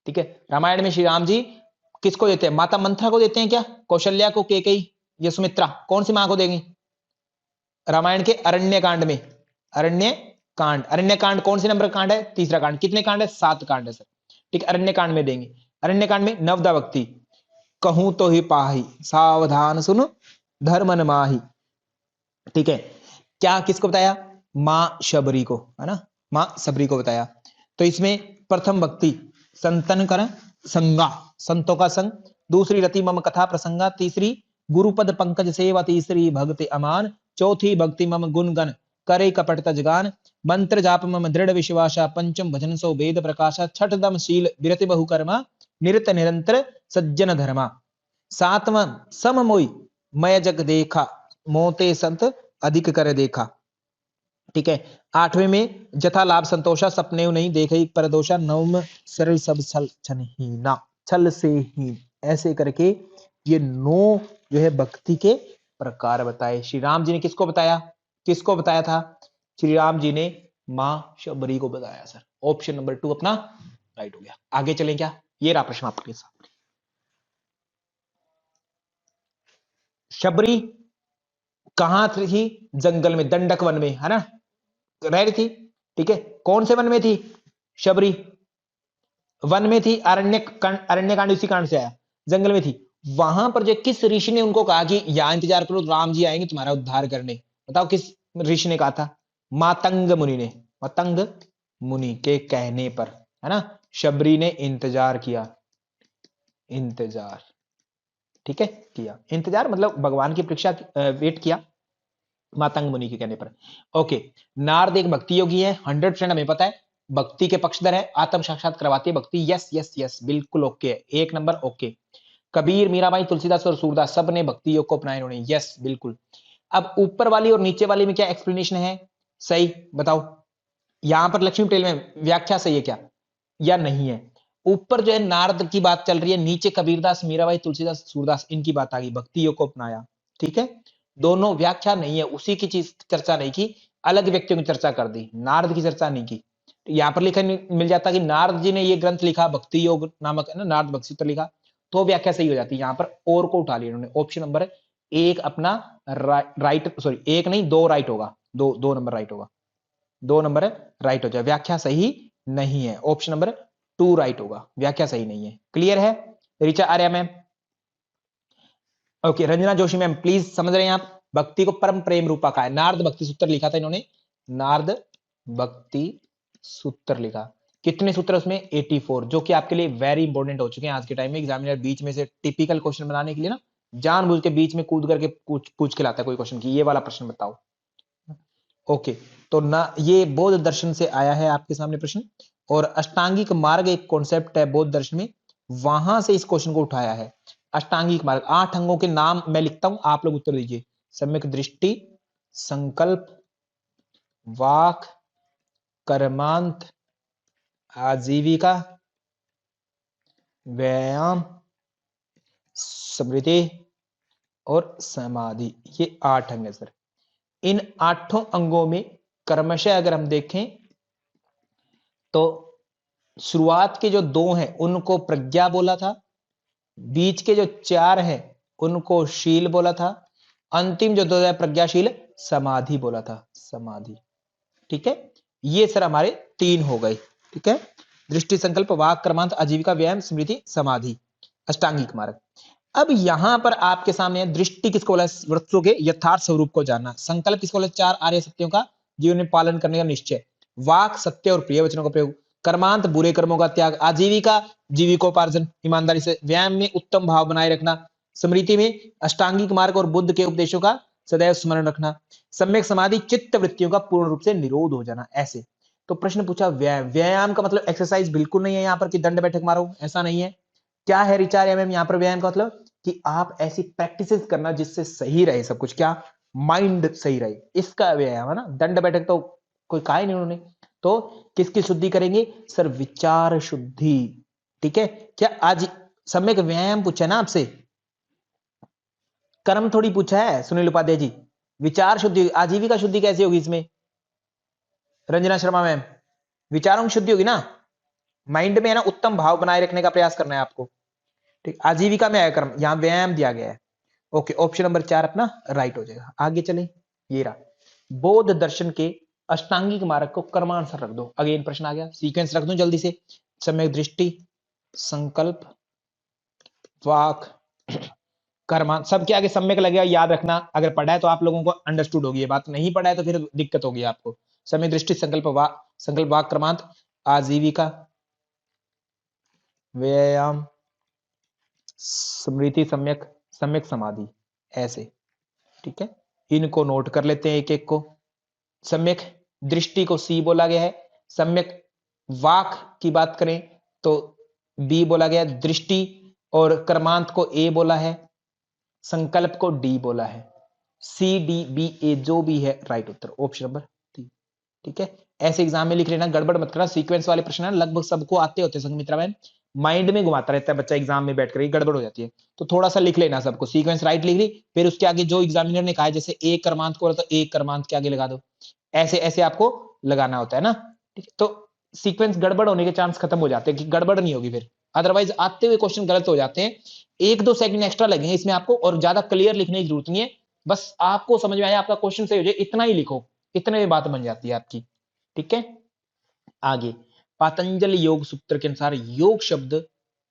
ठीक है। रामायण में श्री राम जी किसको देते हैं? माता मंथरा को देते हैं क्या? कौशल्या को, केकई या सुमित्रा, कौन सी मां को देंगे? रामायण के अरण्य कांड में, अरण्य कांड कौन से नंबर का कांड है? तीसरा कांड। कितने कांड है? 7 कांड है सर। ठीक, अरण्य कांड में देंगे। अरण्य कांड में नवदा भक्ति, कहूं तो ही पाही, सावधान सुन धर्मन माही। ठीक है, क्या किसको बताया? मां शबरी को, है ना, मां शबरी को बताया। तो इसमें प्रथम भक्ति संतन कर संगा, संतों का संग। दूसरी रति मम कथा प्रसंगा। तीसरी गुरुपद पंकज सेवा। तीसरी भक्ति अमान। चौथी भक्ति मम गुण गण करे कपट तजगान। मंत्र जाप मम दृढ़ विश्वासा। पंचम भजन सो वेद प्रकाशा। छठ दम शील विरति बहुकर्मा। निरत निरंतर सज्जन धर्मा। सातवां सम मोई मय जग देखा। मोते संत अधिक कर देखा। ठीक है, आठवें में जथा लाभ संतोषा। सपने नहीं देखे परदोषा। नवम सरल सब छल छनहीना, छल से ही। ऐसे करके ये 9 जो है भक्ति के प्रकार बताए। श्री राम जी ने किसको बताया? किसको बताया था? श्री राम जी ने मां शबरी को बताया सर। ऑप्शन नंबर 2 अपना राइट हो गया। आगे चलें क्या? ये रहा प्रश्न आपके साथ। शबरी कहां थी? जंगल में, दंडक वन में, है ना, रह रही थी। ठीक है, कौन से वन में थी शबरी? वन में थी। अरण्य कांड उसी कांड से आया, जंगल में थी। वहां पर जो किस ऋषि ने उनको कहा कि यहां इंतजार करो, राम जी आएंगे तुम्हारा उद्धार करने? बताओ किस ऋषि ने कहा था? मातंग मुनि ने। मातंग मुनि के कहने पर, है ना, शबरी ने इंतजार किया। इंतजार, ठीक है, किया इंतजार, मतलब भगवान की परीक्षा वेट किया मातंग मुनि के कहने पर। ओके, नारद एक भक्ति योगी है, 100% हमें पता है। भक्ति के पक्षधर है, आत्म साक्षात करवाती है भक्ति। यस यस यस, बिल्कुल ओके है, 1 नंबर ओके। कबीर, मीराबाई, तुलसीदास और सूरदास सब ने भक्ति योग को अपनाया इन्होंने। यस बिल्कुल। अब ऊपर वाली और नीचे वाली में क्या एक्सप्लेनेशन है? सही बताओ। यहां पर लक्ष्मी पटेल में व्याख्या सही है क्या या नहीं है? ऊपर जो है नारद की बात चल रही है, नीचे कबीरदास, मीराबाई, तुलसीदास, सूरदास इनकी बात आ गई, भक्ति योग को अपनाया। ठीक है, दोनों व्याख्या नहीं है, उसी की चीज चर्चा नहीं की, अलग व्यक्तियों की चर्चा कर दी, नारद की चर्चा नहीं की। यहां पर लिखा मिल जाता कि नारद जी ने ये ग्रंथ लिखा, भक्ति योग नामक, है ना, नारद भक्ति सूत्र लिखा, तो व्याख्या सही हो जाती है। यहां पर और को उठा लिया इन्होंने। ऑप्शन नंबर 1 अपना राइट, सॉरी 1 नहीं 2 राइट होगा, 2 नंबर राइट होगा, 2 नंबर राइट हो जाए। व्याख्या सही नहीं है, ऑप्शन नंबर 2 राइट होगा, व्याख्या सही नहीं है। क्लियर है? Richa Arya ma'am, okay. Ranjana Joshi ma'am, please समझ रहे हैं आप? भक्ति को परम प्रेम रूपा का है, नारद भक्ति सूत्र लिखा था इन्होंने, नारद भक्ति सूत्र लिखा। कितने सूत्र उसमें? 84, जो कि आपके लिए वेरी इंपॉर्टेंट हो चुके हैं आज के टाइम में। एग्जामिनर बीच में से टिपिकल क्वेश्चन बनाने के लिए ना जानबूझ के बीच में कूद करके पूछ के लाता है कोई क्वेश्चन की ये वाला प्रश्न बताओ। ओके, तो ना ये बौद्ध दर्शन से आया है आपके सामने प्रश्न, और अष्टांगिक मार्ग एक कॉन्सेप्ट है बौद्ध दर्शन में, वहां से इस क्वेश्चन को उठाया है। अष्टांगिक मार्ग, 8 अंगों के नाम मैं लिखता हूं, आप लोग उत्तर दीजिए। सम्यक दृष्टि, संकल्प, वाक, कर्मांत, आजीविका, व्यायाम, स्मृति और समाधि, ये 8 अंग है सर। इन 8 अंगों में क्रमशः अगर हम देखें तो शुरुआत के जो 2 हैं उनको प्रज्ञा बोला था, बीच के जो 4 हैं उनको शील बोला था, अंतिम जो 2 है प्रज्ञाशील, समाधि बोला था, समाधि। ठीक है, ये सर हमारे 3 हो गए। ठीक है, दृष्टि, संकल्प, वाक, कर्मांत, आजीविका, व्यायाम, स्मृति, समाधि, अष्टांगिक मार्ग। अब यहां पर आपके सामने दृष्टि किसको बोला? वृत्तों के यथार्थ स्वरूप को जानना। संकल्प किसको बोला? 4 आर्य सत्यों का जीवन में पालन करने का निश्चय। वाक, सत्य और प्रिय वचनों का प्रयोग। कर्मांत, बुरे कर्मों का त्याग। आजीविका, जीविकोपार्जन, ईमानदारी से। व्यायाम में उत्तम भाव बनाए रखना। स्मृति में अष्टांगिक मार्ग और बुद्ध के उपदेशों का सदैव स्मरण रखना। सम्यक समाधि, चित्त वृत्तियों का पूर्ण रूप से निरोध हो जाना। ऐसे तो प्रश्न पूछा व्यायाम, व्यायाम का मतलब एक्सरसाइज बिल्कुल नहीं है यहाँ पर कि दंड बैठक मारो, ऐसा नहीं है। क्या है रिचा मैम यहाँ पर व्यायाम का मतलब? कि आप ऐसी प्रैक्टिसेस करना जिससे सही रहे सब कुछ, क्या माइंड सही रहे, इसका व्यायाम है ना। दंड बैठक तो कोई कहा ही नहीं उन्होंने। तो किसकी शुद्धि करेंगे सर? विचार शुद्धि। ठीक है, क्या आज सम्यक व्यायाम पूछा ना आपसे, कर्म थोड़ी पूछा है सुनील उपाध्याय जी। विचार शुद्धि, आजीविका शुद्धि कैसे होगी इसमें? रंजना शर्मा मैम, विचारों की शुद्धि होगी ना, माइंड में है ना, उत्तम भाव बनाए रखने का प्रयास करना है आपको। ठीक, आजीविका में आया कर्म, यहां व्यायाम दिया गया है। ओके, ऑप्शन नंबर 4 अपना राइट हो जाएगा। आगे चले, ये रहा बौद्ध दर्शन के अष्टांगिक मार्ग को क्रमानुसार रख दो। अगेन प्रश्न आ गया, सीक्वेंस रख दो जल्दी से। सम्यक दृष्टि, संकल्प, वाक, कर्म, सबके आगे सम्यक लगेगा, याद रखना। अगर पढ़ा है तो आप लोगों को अंडरस्टूड होगी ये बात, नहीं पढ़ा है तो फिर दिक्कत होगी आपको। सम्यक दृष्टि, संकल्प, वाक, क्रमांत, आजीविका, व्यायाम, स्मृति सम्यक, सम्यक समाधि, ऐसे। ठीक है, इनको नोट कर लेते हैं एक एक को। सम्यक दृष्टि को सी बोला गया है, सम्यक वाक की बात करें तो बी बोला गया, दृष्टि और कर्मांत को ए बोला है, संकल्प को डी बोला है। सी डी बी ए जो भी है राइट उत्तर ऑप्शन नंबर 3। ठीक है, ऐसे एग्जाम में लिख लेना, गड़बड़ मत करना। सीक्वेंस वाले प्रश्न है लगभग सबको आते होते हैं संगमित्रा बहन, माइंड में घुमाता रहता है बच्चा एग्जाम में बैठ कर, गड़बड़ हो जाती है। तो थोड़ा सा लिख लेना सबको, सीक्वेंस राइट लिख ली, फिर उसके आगे जो एग्जामिनर ने कहा है, जैसे एक क्रमांक को तो एक क्रमांक के आगे लगा दो, ऐसे ऐसे आपको लगाना होता है ना। ठीक है, तो सीक्वेंस गड़बड़ होने के चांस खत्म हो जाते हैं कि गड़बड़ नहीं होगी फिर, अदरवाइज आते हुए क्वेश्चन गलत हो जाते हैं। 1-2 सेकंड एक्स्ट्रा लगेंगे इसमें आपको, और ज्यादा क्लियर लिखने की जरूरत नहीं है, बस आपको समझ में आया आपका क्वेश्चन सही हो जाए इतना ही लिखो, इतने में बात बन जाती है आपकी। ठीक है, आगे पातंजल योग सूत्र के अनुसार योग शब्द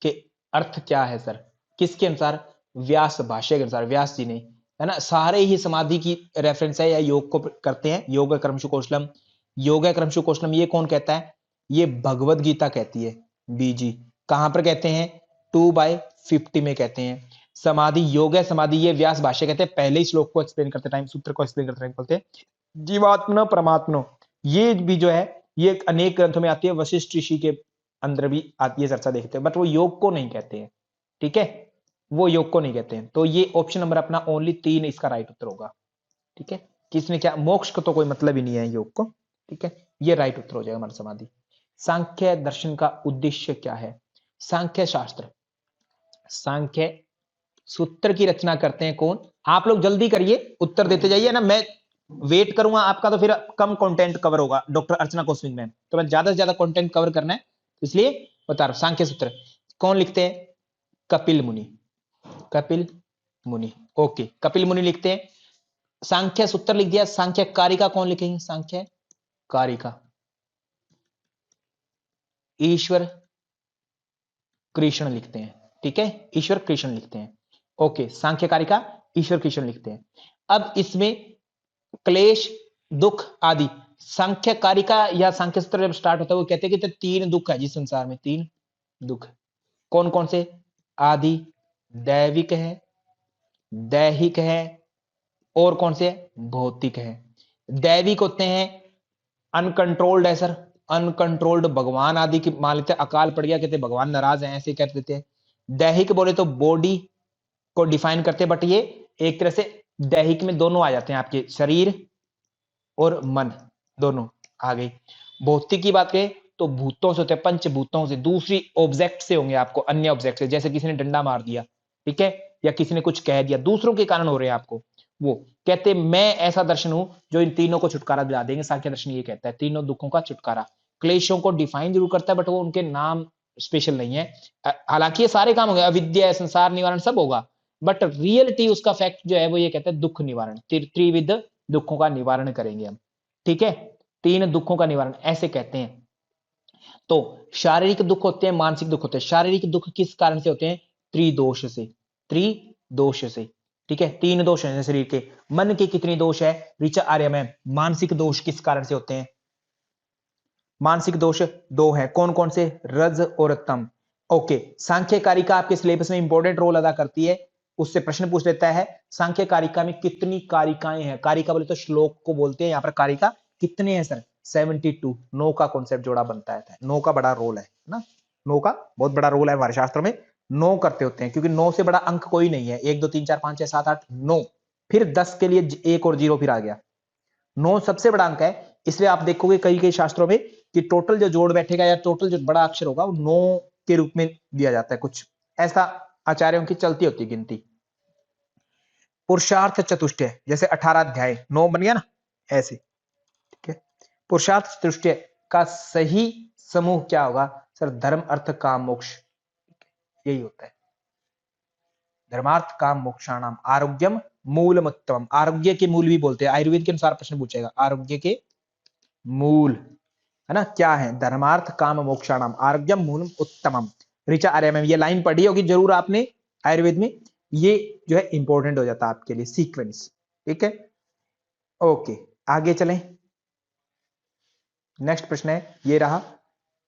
के अर्थ क्या है सर? किसके अनुसार? व्यास भाष्य के अनुसार, व्यास जी ने, है ना। सारे ही समाधि की रेफरेंस है या योग को करते हैं। योग क्रमशु कौशलम, योग क्रमशु कौशलम, ये कौन कहता है? ये भगवत गीता कहती है, बीजी। कहां पर कहते हैं? 2/50 में कहते हैं। समाधि, योग है समाधि, ये व्यास भाष्य कहते हैं। पहले ही श्लोक को एक्सप्लेन करते टाइम, सूत्र को एक्सप्लेन करते टाइम बोलते हैं जीवात्मा परमात्मा। ये भी जो है ये अनेक ग्रंथों में आती है, वशिष्ठ ऋषि के अंदर भी आती है, चर्चा देखते हैं, बट वो योग को नहीं कहते हैं। ठीक है, वो योग को नहीं कहते हैं। तो ये ऑप्शन नंबर अपना ओनली 3 इसका राइट उत्तर होगा। ठीक है, किसने क्या, मोक्ष को तो कोई मतलब ही नहीं है योग को। ठीक है, ये राइट उत्तर हो जाएगा हमारा समाधि। सांख्य दर्शन का उद्देश्य क्या है? सांख्य शास्त्र, सांख्य सूत्र की रचना करते हैं कौन? आप लोग जल्दी करिए, उत्तर देते जाइए ना, मैं वेट करूंगा आपका तो फिर कम कंटेंट कवर होगा। डॉक्टर अर्चना कोस्मिक मैम, तो मैं ज्यादा से ज्यादा कंटेंट कवर करना है, इसलिए बता रहा हूं। सांख्य सूत्र कौन लिखते हैं? कपिल मुनि, कपिल मुनि। ओके, कपिल मुनि लिखते हैं। सांख्य सूत्र लिख दिया, सांख्य कारिका कौन लिखेंगे? सांख्य कारिका ईश्वर कृष्ण लिखते हैं। ठीक है, ईश्वर कृष्ण लिखते हैं। ओके, सांख्य कारिका ईश्वर कृष्ण लिखते हैं। अब इसमें क्लेश, दुख आदि, सांख्य कारिका या सांख्य सूत्र जब स्टार्ट होता है वो कहते हैं कि 3 दुख है जिस संसार में, 3 दुख। कौन कौन से? आदि, दैविक है, दैहिक है, और कौन से? भौतिक है। दैविक होते हैं अनकंट्रोल्ड है सर, अनकंट्रोल्ड, भगवान आदि की मान लेते हैं, अकाल पड़ गया कहते भगवान नाराज है, ऐसे कर देते हैं। दैहिक बोले तो बॉडी को डिफाइन करते हैं, बट ये एक तरह से दैहिक में दोनों आ जाते हैं, आपके शरीर और मन दोनों आ गई। भौतिक की बात करें तो भूतों से होते हैं, पंचभूतों से, दूसरी ऑब्जेक्ट से होंगे आपको, अन्य ऑब्जेक्ट से, जैसे किसी ने डंडा मार दिया, ठीक है, या किसी ने कुछ कह दिया, दूसरों के कारण हो रहे हैं आपको। वो कहते मैं ऐसा दर्शन हूं जो इन तीनों को छुटकारा दिला देंगे। सांख्य दर्शन ये कहता है तीनों दुखों का छुटकारा। क्लेशों को डिफाइन जरूर करता है, बट वो उनके नाम स्पेशल नहीं है। हालांकि ये सारे काम होंगे, अविद्या, संसार निवारण सब होगा, बट रियलिटी उसका फैक्ट जो है वो ये कहता है दुख निवारण, त्रिविध दुखों का निवारण करेंगे हम। ठीक है, 3 दुखों का निवारण ऐसे कहते हैं। तो शारीरिक दुख होते हैं, मानसिक दुख होते हैं। शारीरिक दुख किस कारण से होते हैं? त्रिदोष से, त्रिदोष से। ठीक है, 3 दोष हैं शरीर के। मन के कितने दोष है ऋचा आर्य में? मानसिक दोष किस कारण से होते हैं? मानसिक दोष 2 है, कौन कौन से? रज और तम। ओके, सांख्य कारिका आपके सिलेबस में इंपॉर्टेंट रोल अदा करती है, उससे प्रश्न पूछ लेता है सांख्य कारिका में कितनी कारिकाएं हैं। कारिका बोले तो श्लोक को बोलते हैं, यहां पर कारिका कितने हैं सर? 72। 9 का कॉन्सेप्ट जोड़ा बनता है, 9 का बड़ा रोल है ना, 9 का बहुत बड़ा रोल है हमारे शास्त्रों में। 9 करते होते हैं, क्योंकि 9 से बड़ा अंक कोई नहीं है। 1 2 3 4 5 6 7 8 9, फिर 10 के लिए 1 और 0 फिर आ गया। 9 सबसे बड़ा अंक है, इसलिए आप देखोगे कई कई शास्त्रों में कि टोटल जो जोड़ बैठेगा या टोटल जो बड़ा अक्षर होगा वो 9 के रूप में दिया जाता है, कुछ ऐसा आचार्यों की चलती होती है गिनती। पुरुषार्थ चतुष्टय जैसे 18 अध्याय 9 बन गया ना, ऐसे। ठीक है, पुरुषार्थ चतुष्टय का सही समूह क्या होगा सर? धर्म अर्थ काम मोक्ष, यही होता है। धर्मार्थ काम मोक्षाणाम आरोग्यम मूल उत्तम, आरोग्य के मूल भी बोलते हैं, आयुर्वेद के अनुसार प्रश्न पूछेगा, आरोग्य के मूल है ना क्या है, धर्मार्थ काम मोक्षाणाम आरोग्यम मूलम उत्तमम। ऋचा आर्य में ये लाइन पढ़ी होगी जरूर आपने आयुर्वेद में, ये जो है इंपॉर्टेंट हो जाता है आपके लिए सीक्वेंस। ठीक है, ओके आगे चलें। नेक्स्ट प्रश्न है ये रहा,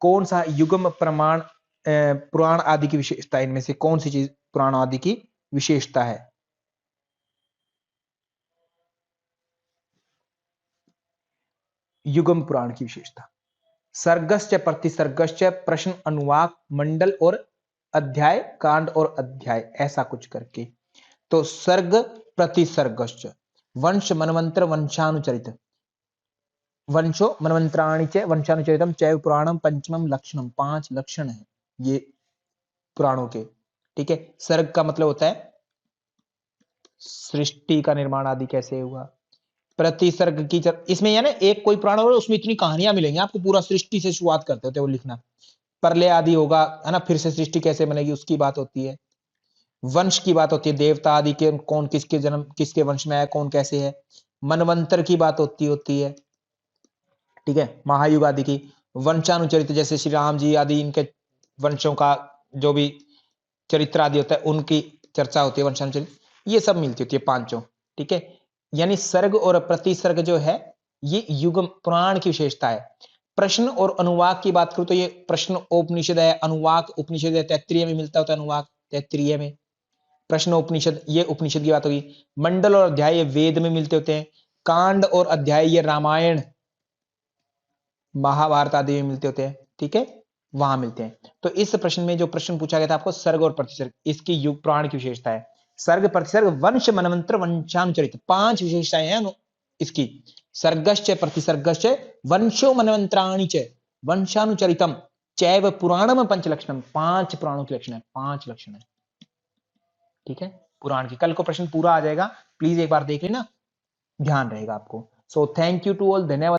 कौन सा युग्म प्रमाण पुराण आदि की विशेषता, इनमें से कौन सी चीज पुराण आदि की विशेषता है? युग्म पुराण की विशेषता, सर्गश्च प्रतिसर्गश्च प्रश्न अनुवाक मंडल और अध्याय, कांड और अध्याय, ऐसा कुछ करके। तो सर्ग प्रतिसर्गश्च, वंश मनवंतर वंशानुचरित, वंशो मनवंतराणि च वंशानुचरितम चैव पुराणम पंचमम लक्षणम, 5 लक्षण है ये पुराणों के। ठीक है, सर्ग का मतलब होता है सृष्टि का निर्माण आदि कैसे हुआ, प्रतिसर्ग की इसमें यानी एक कोई पुराण होगा उसमें इतनी कहानियां मिलेंगी आपको, पूरा सृष्टि से शुरुआत करते होते वो लिखना, प्रलय आदि होगा है ना, फिर से सृष्टि कैसे बनेगी उसकी बात होती है, वंश की बात होती है, देवता आदि के कौन किसके जन्म किसके वंश में आया कौन कैसे है, मनवंतर की बात होती है। ठीक है, महायुग आदि की, वंशानुचरित जैसे श्री राम जी आदि इनके वंशों का जो भी चरित्र आदि होता है उनकी चर्चा होती है वंशानुचरित, ये सब मिलती होती है पांचों। ठीक है, यानी सर्ग और प्रतिसर्ग जो है ये युग पुराण की विशेषता है। प्रश्न और अनुवाक की बात करूं तो ये प्रश्न उपनिषद है, अनुवाक उपनिषद है, तैत्तिरीय में मिलता होता है अनुवाक तैत्तिरीय में, प्रश्न उपनिषद ये उपनिषद की बात होगी, मंडल और अध्याय ये वेद में मिलते होते हैं, कांड और अध्याय ये रामायण महाभारत आदि में मिलते होते हैं। ठीक है, वहां मिलते हैं। तो इस प्रश्न में जो प्रश्न पूछा गया था आपको सर्ग और प्रतिसर्ग, इसकी युग पुराण की विशेषता है, सर्ग प्रतिसर्ग वंश मनवंतर वंशानुचरित, 5 विशेषताएं हैं इसकी, सर्गश्च प्रतिसर्गश्च वंशो मनवंतराणि च वंशानुचरितम चैव पुराणम पंचलक्षणम, 5 पुराणों के लक्षण है, 5 लक्षण है। ठीक है, पुराण की, कल को प्रश्न पूरा आ जाएगा, प्लीज एक बार देख लेना, ध्यान रहेगा आपको। So thank you to all, धन्यवाद।